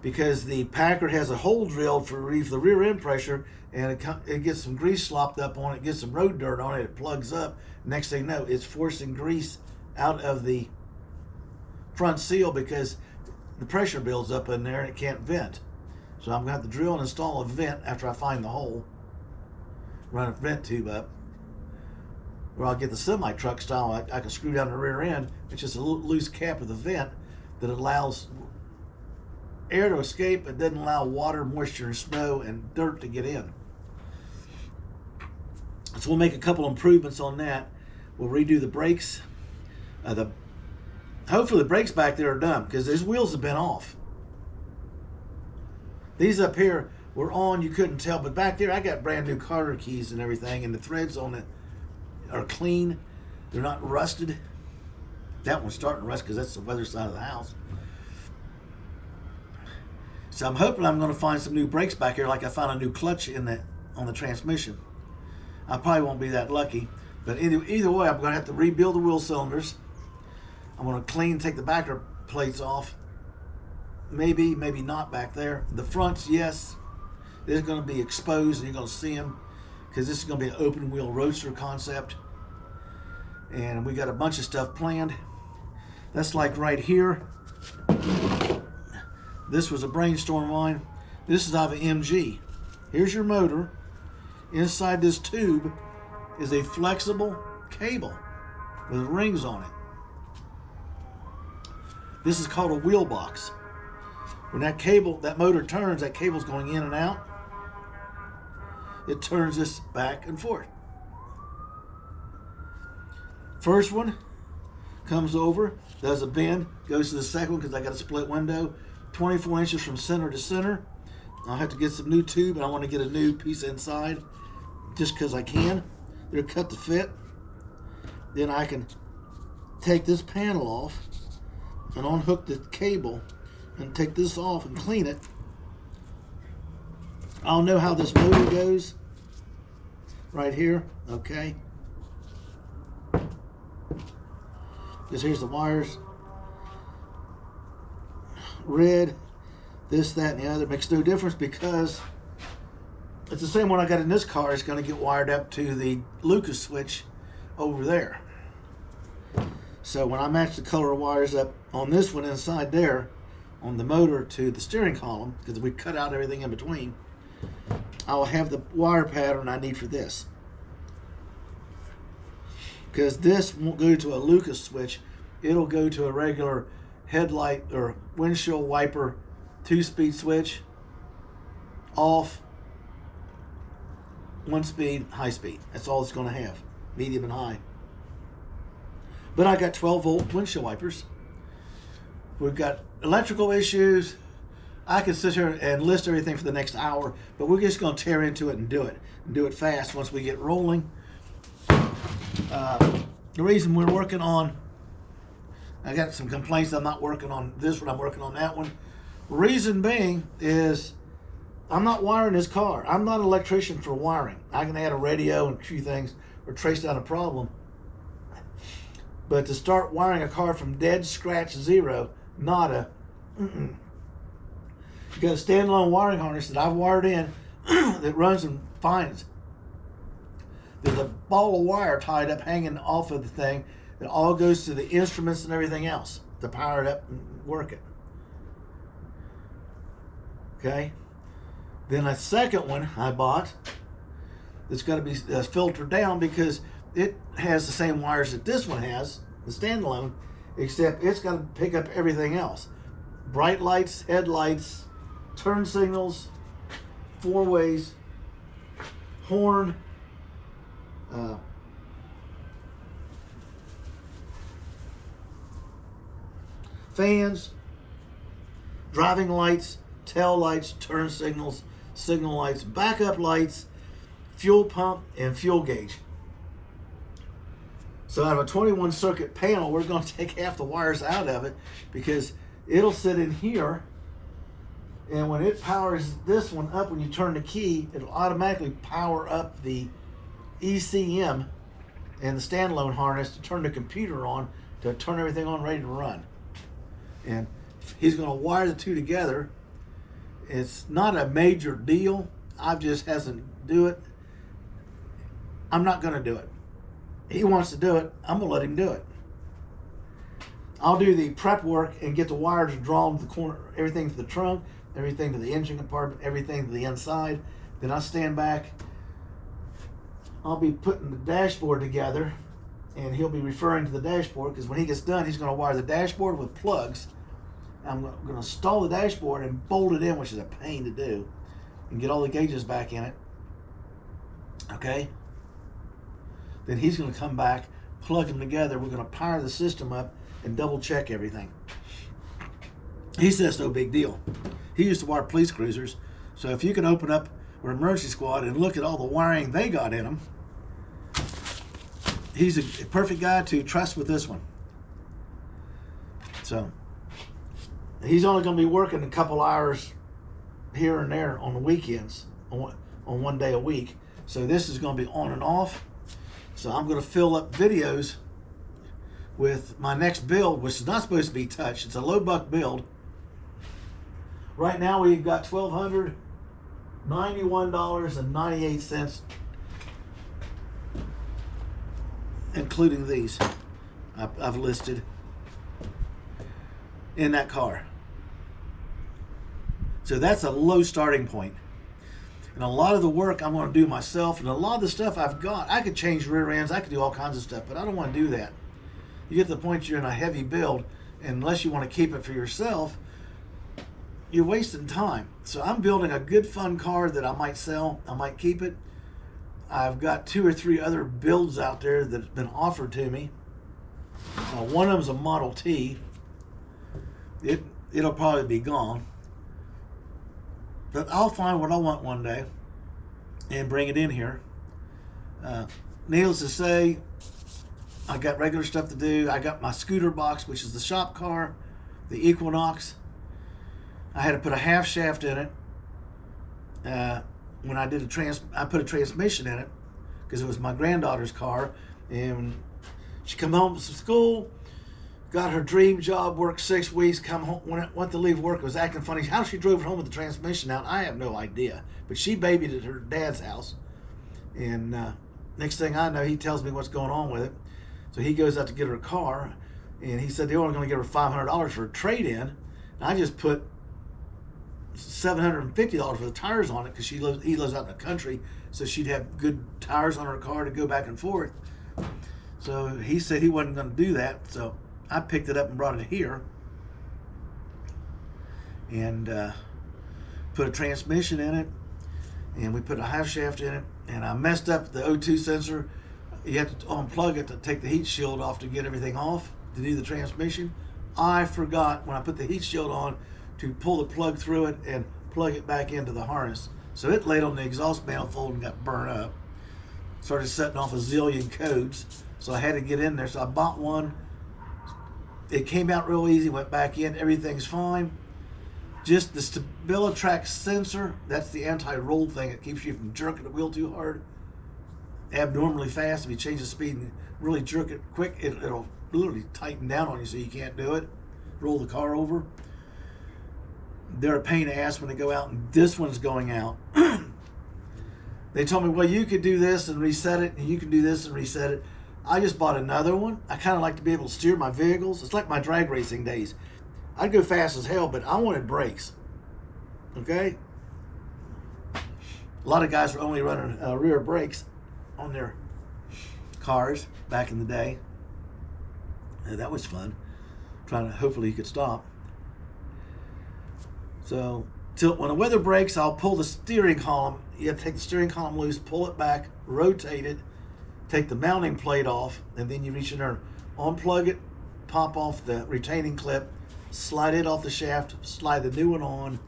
because the Packard has a hole drilled for the rear end pressure, and it gets some grease slopped up on it, gets some road dirt on it, it plugs up. Next thing you know, it's forcing grease out of the front seal, because the pressure builds up in there and it can't vent. So I'm going to have to drill and install a vent after I find the hole, run a vent tube up. Or I'll get the semi-truck style. I can screw down the rear end. It's just a loose cap of the vent that allows air to escape, but doesn't allow water, moisture, and snow and dirt to get in. So we'll make a couple improvements on that. We'll redo the brakes. Hopefully the brakes back there are done, because these wheels have been off. These up here were on, you couldn't tell, but back there I got brand new Carter keys and everything, and the threads on it are clean. They're not rusted. That one's starting to rust because that's the weather side of the house. So I'm hoping I'm going to find some new brakes back here, like I found a new clutch on the transmission. I probably won't be that lucky, but either way, I'm going to have to rebuild the wheel cylinders. I'm going to take the backer plates off. Maybe not back there. The fronts, yes, they're going to be exposed, and you're going to see them, because this is going to be an open wheel roadster concept. And we got a bunch of stuff planned. That's like right here. This was a brainstorm line. This is out of an MG. Here's your motor. Inside this tube is a flexible cable with rings on it. This is called a wheel box. When that motor turns, that cable's going in and out. It turns this back and forth. First one comes over, does a bend, goes to the second one, because I got a split window, 24 inches from center to center. I'll have to get some new tube, and I want to get a new piece inside, just because I can. They're cut to fit. Then I can take this panel off and unhook the cable and take this off and clean it. I'll know how this motor goes right here. Okay. Because here's the wires. Red, this, that, and the other. Makes no difference, because it's the same one I got in this car. It's going to get wired up to the Lucas switch over there. So when I match the color wires up on this one inside there, on the motor to the steering column, because we cut out everything in between, I'll have the wire pattern I need for this. Because this won't go to a Lucas switch, it'll go to a regular headlight or windshield wiper 2-speed switch, off, 1-speed, high speed. That's all it's going to have, medium and high. But I got 12-volt windshield wipers. We've got electrical issues. I could sit here and list everything for the next hour, but we're just going to tear into it and do it fast once we get rolling. The reason we're working on, I got some complaints I'm not working on this one, I'm working on that one. Reason being is I'm not wiring this car. I'm not an electrician for wiring. I can add a radio and a few things or trace down a problem. But to start wiring a car from dead scratch zero, nada, You got a standalone wiring harness that I've wired in that runs and finds. There's a ball of wire tied up hanging off of the thing that all goes to the instruments and everything else to power it up and work it. Okay? Then a second one I bought that's got to be filtered down because it has the same wires that this one has, the standalone, except it's got to pick up everything else. Bright lights, headlights, turn signals, four ways, horn, fans, driving lights, tail lights, turn signals, signal lights, backup lights, fuel pump, and fuel gauge. So out of a 21 circuit panel, we're going to take half the wires out of it because it'll sit in here, and when it powers this one up, when you turn the key, it'll automatically power up the ECM and the standalone harness to turn the computer on, to turn everything on, ready to run. And he's going to wire the two together. It's not a major deal. I've just hasn't do it. I'm not going to do it. He wants to do it. I'm going to let him do it. I'll do the prep work and get the wires drawn to the corner, everything to the trunk, everything to the engine compartment, everything to the inside. Then I'll stand back. I'll be putting the dashboard together, and he'll be referring to the dashboard because when he gets done, he's going to wire the dashboard with plugs. I'm going to install the dashboard and bolt it in, which is a pain to do, and get all the gauges back in it. Okay? Then he's going to come back, plug them together. We're going to power the system up and double check everything. He says no big deal. He used to wire police cruisers, so if you can open up an emergency squad and look at all the wiring they got in them, he's a perfect guy to trust with this one. So he's only going to be working a couple hours here and there on the weekends, on one day a week. So this is going to be on and off. So I'm going to fill up videos with my next build, which is not supposed to be touched. It's a low buck build. Right now we've got $1,291.98, including these I've listed in that car. So that's a low starting point. And a lot of the work I'm going to do myself, and a lot of the stuff I've got, I could change rear ends, I could do all kinds of stuff, but I don't want to do that. You get to the point you're in a heavy build, and unless you want to keep it for yourself, you're wasting time. So I'm building a good fun car that I might sell, I might keep it. I've got 2 or 3 other builds out there that have been offered to me. One of them is a Model T. It'll probably be gone. But I'll find what I want one day and bring it in here. Needless to say, I got regular stuff to do. I got my scooter box, which is the shop car, the Equinox. I had to put a half shaft in it. When I did I put a transmission in it because it was my granddaughter's car, and she come home from school, got her dream job, worked 6 weeks, come home, went to leave work, was acting funny. How she drove home with the transmission out, I have no idea. But she babied at her dad's house. And next thing I know, he tells me what's going on with it. So he goes out to get her car, and he said they were only going to give her $500 for a trade-in. And I just put $750 for the tires on it because he lives out in the country, so she'd have good tires on her car to go back and forth. So he said he wasn't going to do that, so I picked it up and brought it here and put a transmission in it, and we put a half shaft in it, and I messed up the O2 sensor. You have to unplug it to take the heat shield off to get everything off to do the transmission. I forgot when I put the heat shield on to pull the plug through it and plug it back into the harness. So it laid on the exhaust manifold and got burned up. Started setting off a zillion codes, so I had to get in there. So I bought one. It came out real easy, went back in, everything's fine. Just the StabiliTrak sensor, that's the anti-roll thing. It keeps you from jerking the wheel too hard, abnormally fast. If you change the speed and really jerk it quick, it'll literally tighten down on you so you can't do it, roll the car over. they're a pain in the ass when they go out, and this one's going out. They told me, well, you could do this and reset it, and you can do this and reset it. I just bought another one. I kind of like to be able to steer my vehicles. It's like my drag racing days. I'd go fast as hell, but I wanted brakes. Okay? A lot of guys were only running rear brakes on their cars back in the day. And that was fun. Trying to, hopefully you could stop. So, when the weather breaks, I'll pull the steering column. You have to take the steering column loose, pull it back, rotate it, take the mounting plate off, and then you reach in there, unplug it, pop off the retaining clip, slide it off the shaft, slide the new one on,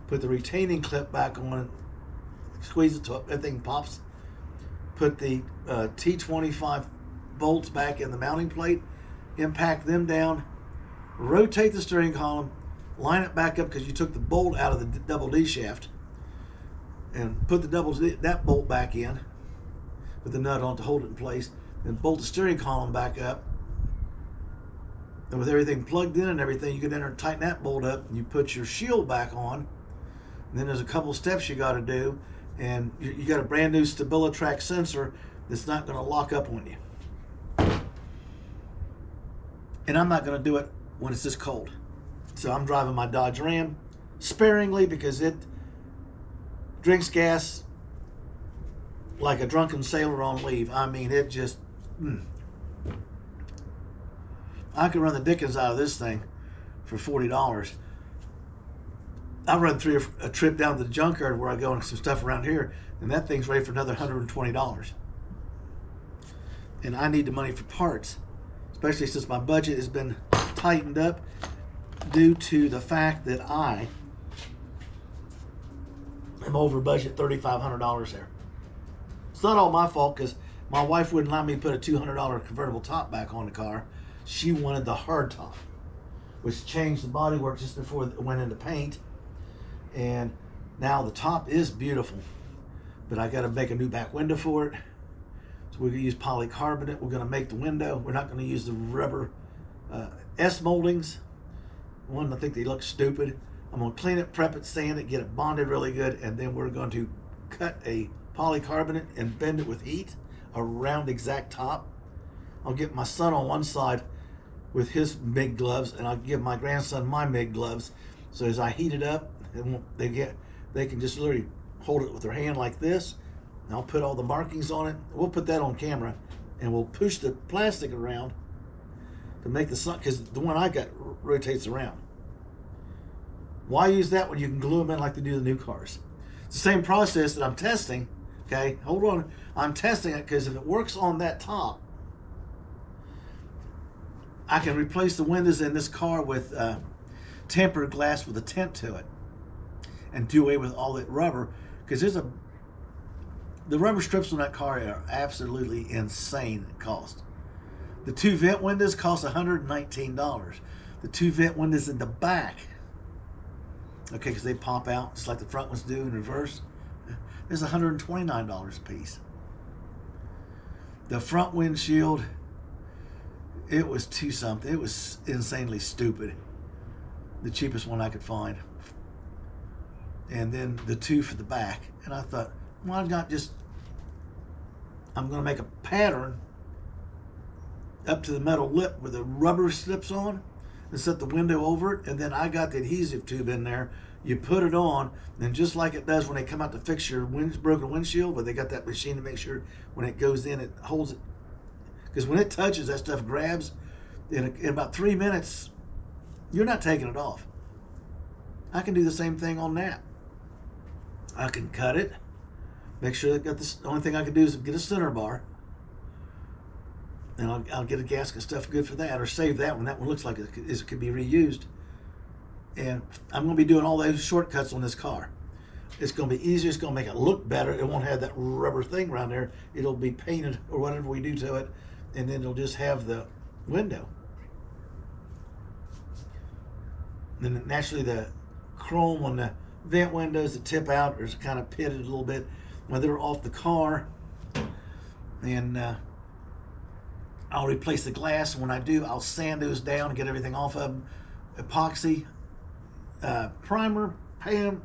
put the retaining clip back on, squeeze it till everything pops, put the T25 bolts back in the mounting plate, impact them down, rotate the steering column, line it back up because you took the bolt out of the double D shaft, and put that bolt back in with the nut on to hold it in place, and bolt the steering column back up. And with everything plugged in and everything, you get in there and tighten that bolt up, and you put your shield back on. And then there's a couple steps you got to do, and you got a brand new StabiliTrak sensor that's not going to lock up on you. And I'm not going to do it when it's this cold. So I'm driving my Dodge Ram sparingly because it drinks gas like a drunken sailor on leave. I mean, it just... I could run the dickens out of this thing for $40. I run a trip down to the junkyard where I go and some stuff around here, and that thing's ready for another $120. And I need the money for parts, especially since my budget has been tightened up due to the fact that I am over budget $3,500 there. It's not all my fault because my wife wouldn't allow me to put a $200 convertible top back on the car. She wanted the hard top, which changed the bodywork just before it went into paint. And now the top is beautiful, but I got to make a new back window for it. So we're going to use polycarbonate. We're going to make the window. We're not going to use the rubber S moldings. One, I think they look stupid. I'm going to clean it, prep it, sand it, get it bonded really good, and then we're going to cut a polycarbonate and bend it with heat around the exact top. I'll get my son on one side with his MIG gloves, and I'll give my grandson my MIG gloves. So as I heat it up, they can just literally hold it with their hand like this. And I'll put all the markings on it. We'll put that on camera, and we'll push the plastic around to make the sun, because the one I got rotates around. Why use that when you can glue them in like they do the new cars? It's the same process that I'm testing. Okay, hold on. I'm testing it because if it works on that top, I can replace the windows in this car with tempered glass with a tint to it and do away with all that rubber, because the rubber strips on that car are absolutely insane cost. The two vent windows cost $119. The two vent windows in the back, okay, because they pop out just like the front ones do in reverse, is $129 a piece. The front windshield, it was $2-something. It was insanely stupid. The cheapest one I could find. And then the two for the back. And I thought, why not just, I'm going to make a pattern up to the metal lip where the rubber slips on and set the window over it. And then I got the adhesive tube in there. You put it on, and just like it does when they come out to fix your broken windshield, but they got that machine to make sure when it goes in, it holds it. Because when it touches, that stuff grabs. In about 3 minutes, you're not taking it off. I can do the same thing on that. I can cut it, make sure that got this. The only thing I can do is get a center bar, and I'll get a gasket stuff good for that, or save that one. That one looks like it could be reused. And I'm going to be doing all those shortcuts on this car. It's going to be easier. It's going to make it look better. It won't have that rubber thing around there. It'll be painted or whatever we do to it, and then it'll just have the window. And then naturally the chrome on the vent windows that tip out is kind of pitted a little bit when they're off the car. And I'll replace the glass. When I do, I'll sand those down and get everything off of them. Epoxy primer, pan,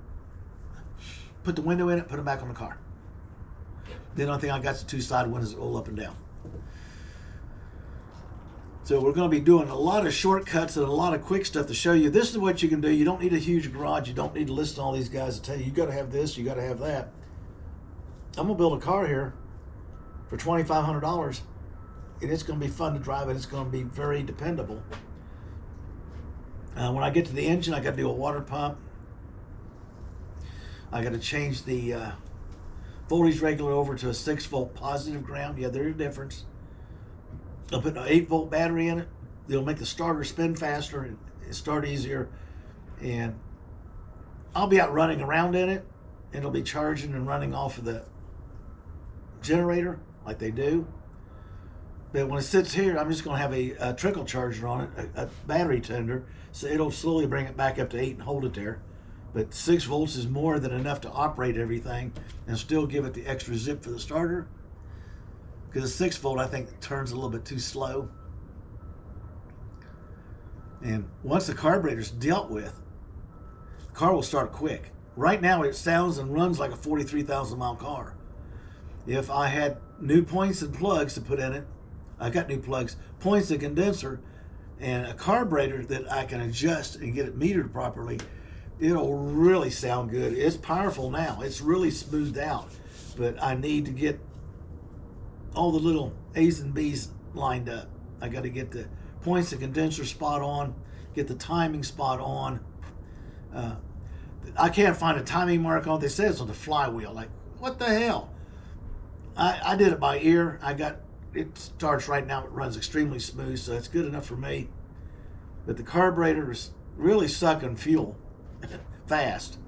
put the window in it, put them back on the car. The only thing I got is the two side windows that roll up and down. So we're going to be doing a lot of shortcuts and a lot of quick stuff to show you. This is what you can do. You don't need a huge garage. You don't need to listen to all these guys to tell you, you got to have this, you got to have that. I'm going to build a car here for $2,500, and it's going to be fun to drive, and it's going to be very dependable. When I get to the engine, I got to do a water pump. I got to change the voltage regulator over to a 6-volt positive ground. Yeah, there's a difference. I'll put an 8-volt battery in it. It'll make the starter spin faster and start easier. And I'll be out running around in it, and it'll be charging and running off of the generator like they do. But when it sits here, I'm just going to have a trickle charger on it, a battery tender, so it'll slowly bring it back up to 8 and hold it there. But 6 volts is more than enough to operate everything and still give it the extra zip for the starter. Because the 6 volt, I think, turns a little bit too slow. And once the carburetor's dealt with, the car will start quick. Right now, it sounds and runs like a 43,000 mile car. If I had new points and plugs to put in it, I got new plugs, points and condenser, and a carburetor that I can adjust and get it metered properly, it'll really sound good. It's powerful now. It's really smoothed out. But I need to get all the little A's and B's lined up. I got to get the points and condenser spot on, get the timing spot on. I can't find a timing mark on it. They say it's on the flywheel. Like, what the hell? I did it by ear. It starts right now. It runs extremely smooth, so it's good enough for me. But the carburetor is really sucking fuel fast.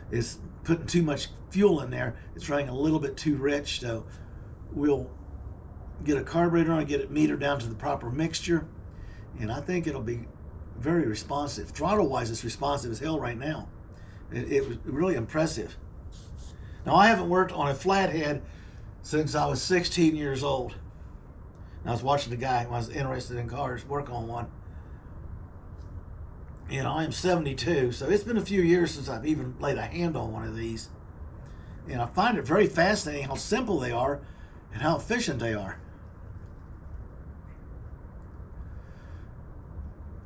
It's putting too much fuel in there. It's running a little bit too rich, so we'll get a carburetor on and get it metered down to the proper mixture, and I think it'll be very responsive. Throttle-wise, it's responsive as hell right now. It was really impressive. Now, I haven't worked on a flathead since I was 16 years old. I was watching the guy when I was interested in cars work on one. And I am 72, so it's been a few years since I've even laid a hand on one of these. And I find it very fascinating how simple they are and how efficient they are.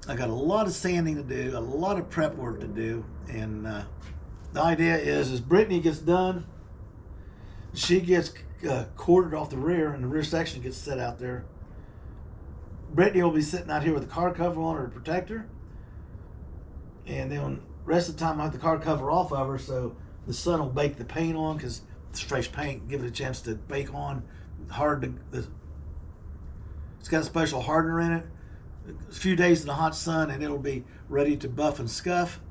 I got a lot of sanding to do, a lot of prep work to do, and the idea is Brittany gets done, she gets quartered off the rear, and the rear section gets set out there. Brittany will be sitting out here with the car cover on her protector, and then the rest of the time I have the car cover off of her so the sun will bake the paint on, because it's fresh paint, give it a chance to bake on. It's got a special hardener in it. A few days in the hot sun and it'll be ready to buff and scuff.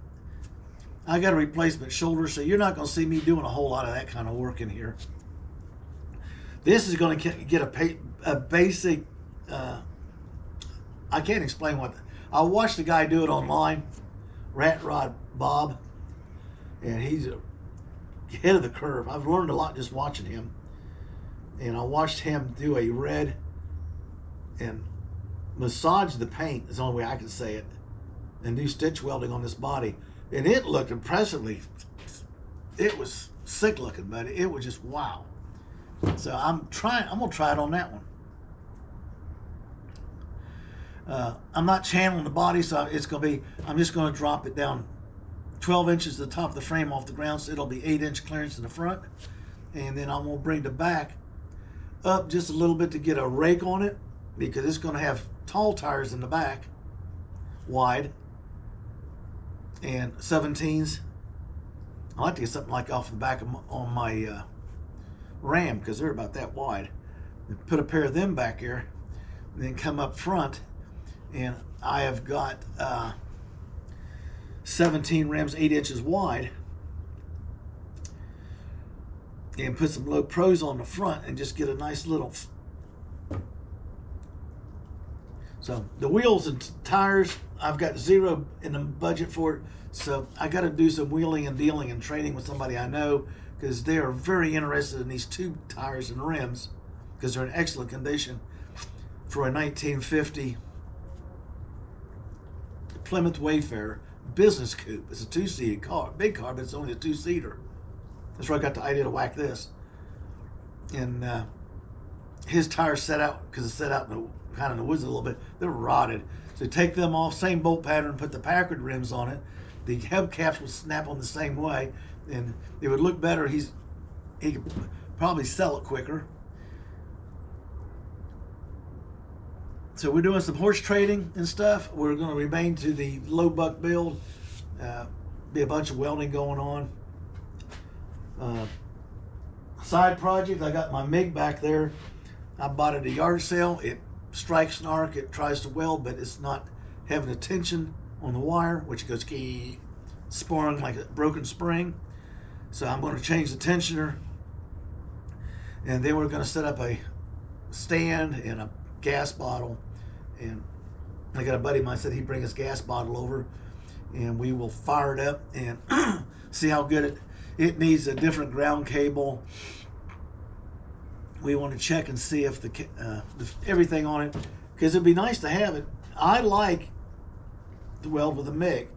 I got a replacement shoulder, so you're not going to see me doing a whole lot of that kind of work in here. This is going to get a basic, I can't explain what. I watched the guy do it online, Rat Rod Bob, and he's ahead of the curve. I've learned a lot just watching him. And I watched him do a red and massage the paint, is the only way I can say it, and do stitch welding on this body. And it looked impressively, it was sick looking, but it was just wow. So I'm gonna try it on that one. I'm not channeling the body, so I'm just gonna drop it down 12 inches to the top of the frame off the ground, so it'll be 8-inch clearance in the front. And then I'm gonna bring the back up just a little bit to get a rake on it, because it's gonna have tall tires in the back, wide, and 17s. I like to get something like off the back on my Ram, because they're about that wide. And put a pair of them back here, and then come up front, and I have got 17 Rams 8 inches wide, and put some low pros on the front and just get a nice little. So the wheels and tires, I've got zero in the budget for it, so I got to do some wheeling and dealing and training with somebody I know, because they are very interested in these tube tires and rims, because they're in excellent condition for a 1950 Plymouth Wayfarer business coupe. It's a two-seated car, big car, but it's only a two-seater. That's where I got the idea to whack this. And his tires set out, because it's set out in the, kind of in the woods a little bit. They're rotted. So take them off, same bolt pattern, put the Packard rims on it. The hubcaps would snap on the same way, and it would look better. He could probably sell it quicker. So we're doing some horse trading and stuff. We're going to remain to the low buck build. Be a bunch of welding going on. Side project, I got my MiG back there. I bought it at a yard sale. It strikes an arc, it tries to weld, but it's not having a tension on the wire, which goes key, sparring like a broken spring. So I'm going to change the tensioner, and then we're going to set up a stand and a gas bottle. And I got a buddy of mine said he'd bring his gas bottle over, and we will fire it up and see how good it needs a different ground cable. We want to check and see if everything on it, because it'd be nice to have it. I like to weld with a MIG.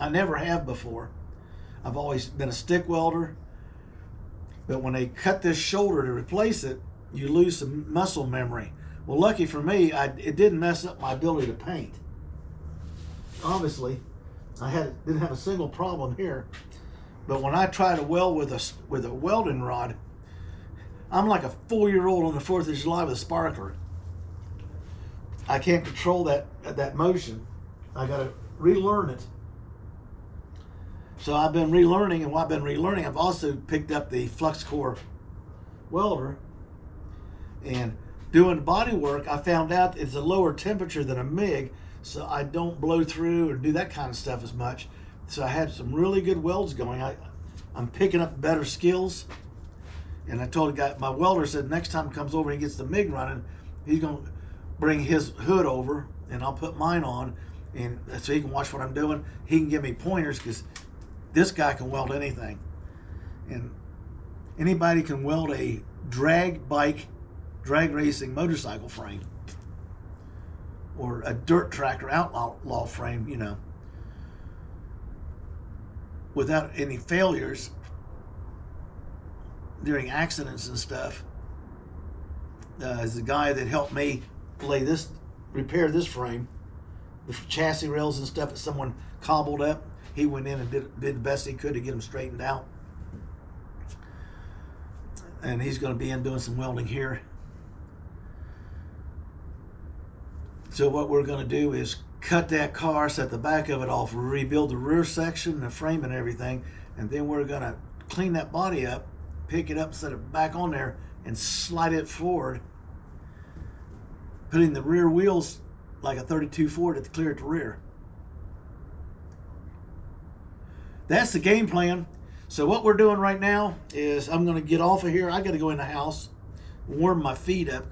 I never have before. I've always been a stick welder, but when they cut this shoulder to replace it, you lose some muscle memory. Well, lucky for me, it didn't mess up my ability to paint. Obviously, didn't have a single problem here, but when I try to weld with a welding rod, I'm like a 4-year-old on the 4th of July with a sparkler. I can't control that motion. I got to relearn it. So I've been relearning, and while I've been relearning, I've also picked up the flux core welder. And doing body work, I found out it's a lower temperature than a MIG, so I don't blow through or do that kind of stuff as much. So I had some really good welds going. I'm picking up better skills. And I told the guy, my welder said next time he comes over and he gets the MIG running, he's going to bring his hood over and I'll put mine on, and so he can watch what I'm doing. He can give me pointers, because this guy can weld anything. And anybody can weld a drag racing motorcycle frame, or a dirt tractor outlaw frame, you know, without any failures during accidents and stuff. Is the guy that helped me repair this frame, the chassis rails and stuff that someone cobbled up. He went in and did the best he could to get them straightened out. And he's going to be in doing some welding here. So what we're going to do is cut that car, set the back of it off, rebuild the rear section, the frame and everything, and then we're going to clean that body up, pick it up, set it back on there, and slide it forward, putting the rear wheels like a 32 Ford to clear at the rear. That's the game plan. So what we're doing right now is I'm going to get off of here. I got to go in the house, warm my feet up.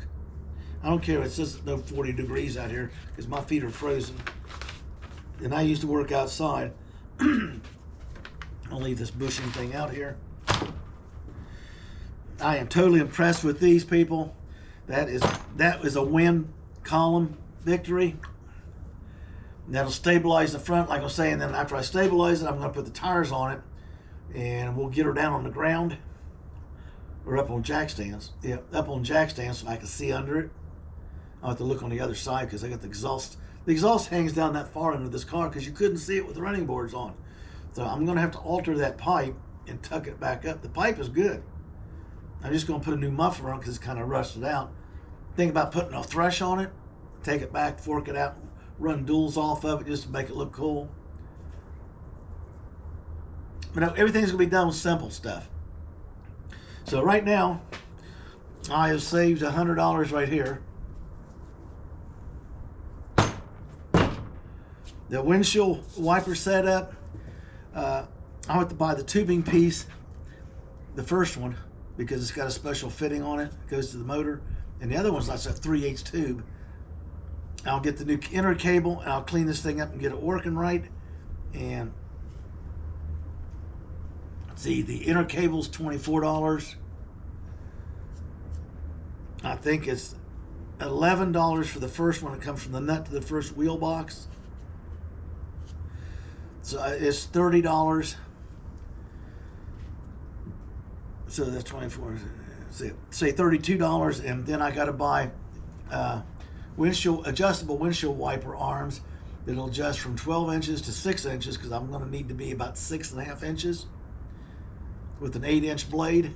I don't care if it's just no 40 degrees out here, because my feet are frozen. And I used to work outside. I'll leave this bushing thing out here. I am totally impressed with these people. That is a wind column victory. That'll stabilize the front, like I was saying. Then after I stabilize it, I'm going to put the tires on it, and we'll get her down on the ground, or up on jack stands. Yeah, up on jack stands so I can see under it. I'll have to look on the other side, because I got the exhaust. The exhaust hangs down that far under this car because you couldn't see it with the running boards on. So I'm going to have to alter that pipe and tuck it back up. The pipe is good. I'm just going to put a new muffler on because it's kind of rusted out. Think about putting a thresh on it, take it back, fork it out, run duals off of it just to make it look cool. But everything's going to be done with simple stuff. So right now, I have saved $100 right here. The windshield wiper setup, I have to buy the tubing piece, the first one, because it's got a special fitting on it. It goes to the motor. And the other one's like a 3/8 tube. I'll get the new inner cable, and I'll clean this thing up and get it working right. And see, the inner cable's $24. I think it's $11 for the first one. It comes from the nut to the first wheel box. So it's $30. So that's 24. Say $32, and then I got to buy adjustable windshield wiper arms that'll adjust from 12 inches to 6 inches, because I'm going to need to be about 6.5 inches with an 8-inch blade.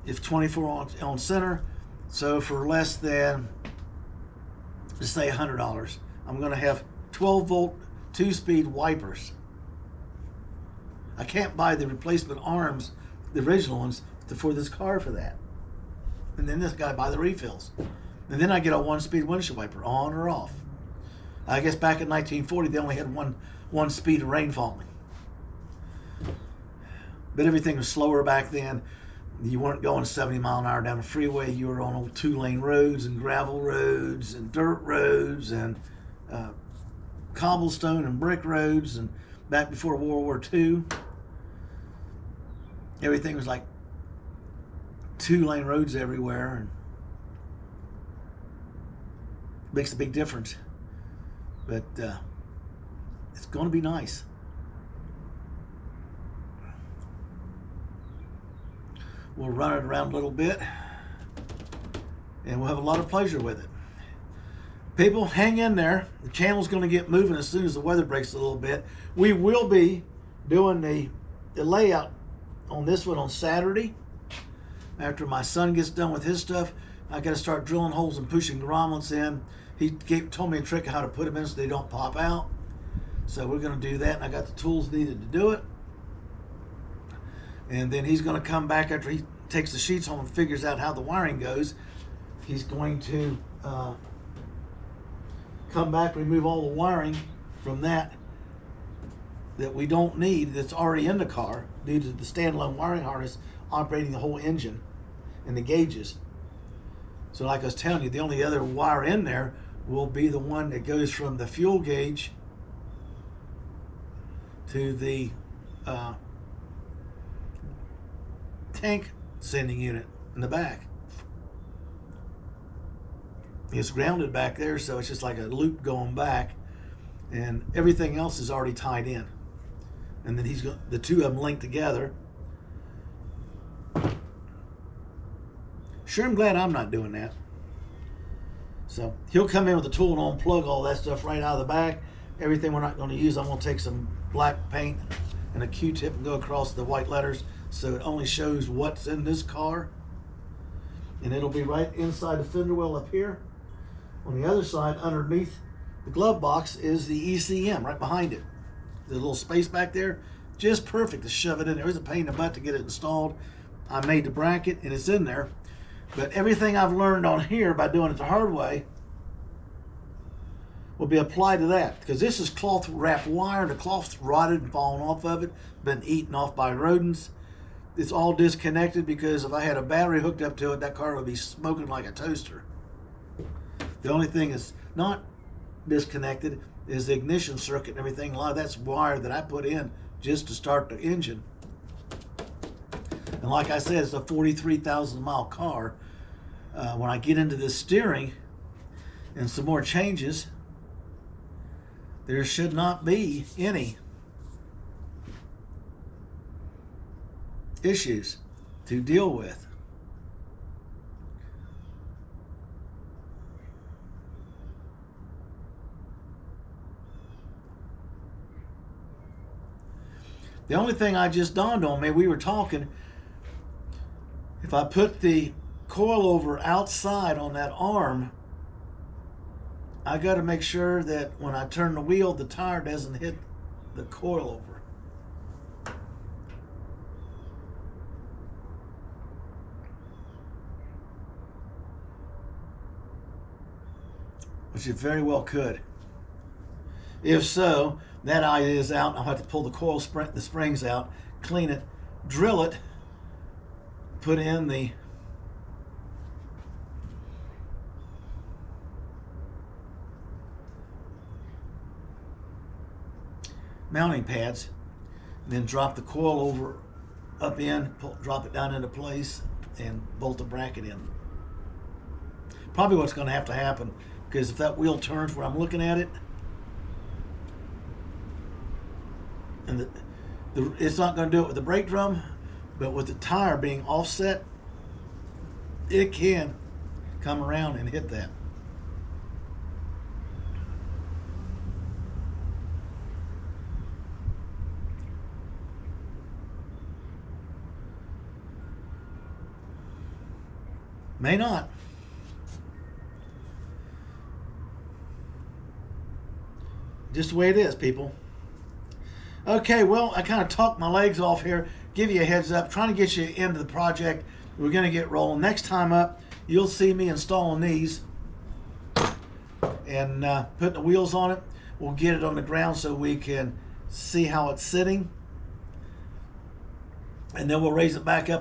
If 24 on center, so for less than, let's say $100, I'm going to have 12-volt 2-speed wipers. I can't buy the replacement arms, the original ones, for this car for that. And then this guy buy the refills. And then I get a 1-speed windshield wiper, on or off. I guess back in 1940, they only had one speed of rain falling. But everything was slower back then. You weren't going 70 mile an hour down the freeway. You were on old 2-lane roads and gravel roads and dirt roads and cobblestone and brick roads. And back before World War II, everything was like 2-lane roads everywhere, and makes a big difference. But it's going to be nice. We'll run it around a little bit, and we'll have a lot of pleasure with it. People, hang in there. The channel's going to get moving as soon as the weather breaks a little bit. We will be doing the layout on this one on Saturday. After my son gets done with his stuff, I got to start drilling holes and pushing grommets in. He told me a trick of how to put them in so they don't pop out. So we're going to do that, and I got the tools needed to do it. And then he's going to come back after he takes the sheets home and figures out how the wiring goes. He's going to come back, remove all the wiring from that we don't need, that's already in the car, due to the standalone wiring harness operating the whole engine and the gauges. So like I was telling you, the only other wire in there will be the one that goes from the fuel gauge to the tank sending unit in the back. It's grounded back there, so it's just like a loop going back, and everything else is already tied in. And then the two of them linked together. Sure, I'm glad I'm not doing that. So he'll come in with a tool and unplug all that stuff right out of the back. Everything we're not going to use, I'm going to take some black paint and a Q-tip and go across the white letters so it only shows what's in this car. And it'll be right inside the fender well up here. On the other side, underneath the glove box, is the ECM right behind it. The little space back there, just perfect to shove it in there. It was a pain in the butt to get it installed. I made the bracket and it's in there. But everything I've learned on here by doing it the hard way will be applied to that, because this is cloth wrapped wire. The cloth's rotted and fallen off of it, been eaten off by rodents. It's all disconnected, because if I had a battery hooked up to it, that car would be smoking like a toaster. The only thing that's not disconnected is the ignition circuit and everything. A lot of that's wire that I put in just to start the engine. And like I said, it's a 43,000 mile car. When I get into this steering and some more changes, there should not be any issues to deal with. The only thing I just dawned on me, we were talking, if I put the coilover outside on that arm, I got to make sure that when I turn the wheel, the tire doesn't hit the coilover. Which it very well could. If so, that eye is out. I'll have to pull the springs out, clean it, drill it, put in the mounting pads, and then drop the coil over up in, drop it down into place, and bolt the bracket in. Probably what's going to have to happen, because if that wheel turns where I'm looking at it, and it's not going to do it with the brake drum, but with the tire being offset, it can come around and hit that. May not. Just the way it is, people. Okay, well, I kind of talked my legs off here. Give you a heads up, trying to get you into the project. We're going to get rolling. Next time up, you'll see me installing these and putting the wheels on it. We'll get it on the ground so we can see how it's sitting. And then we'll raise it back up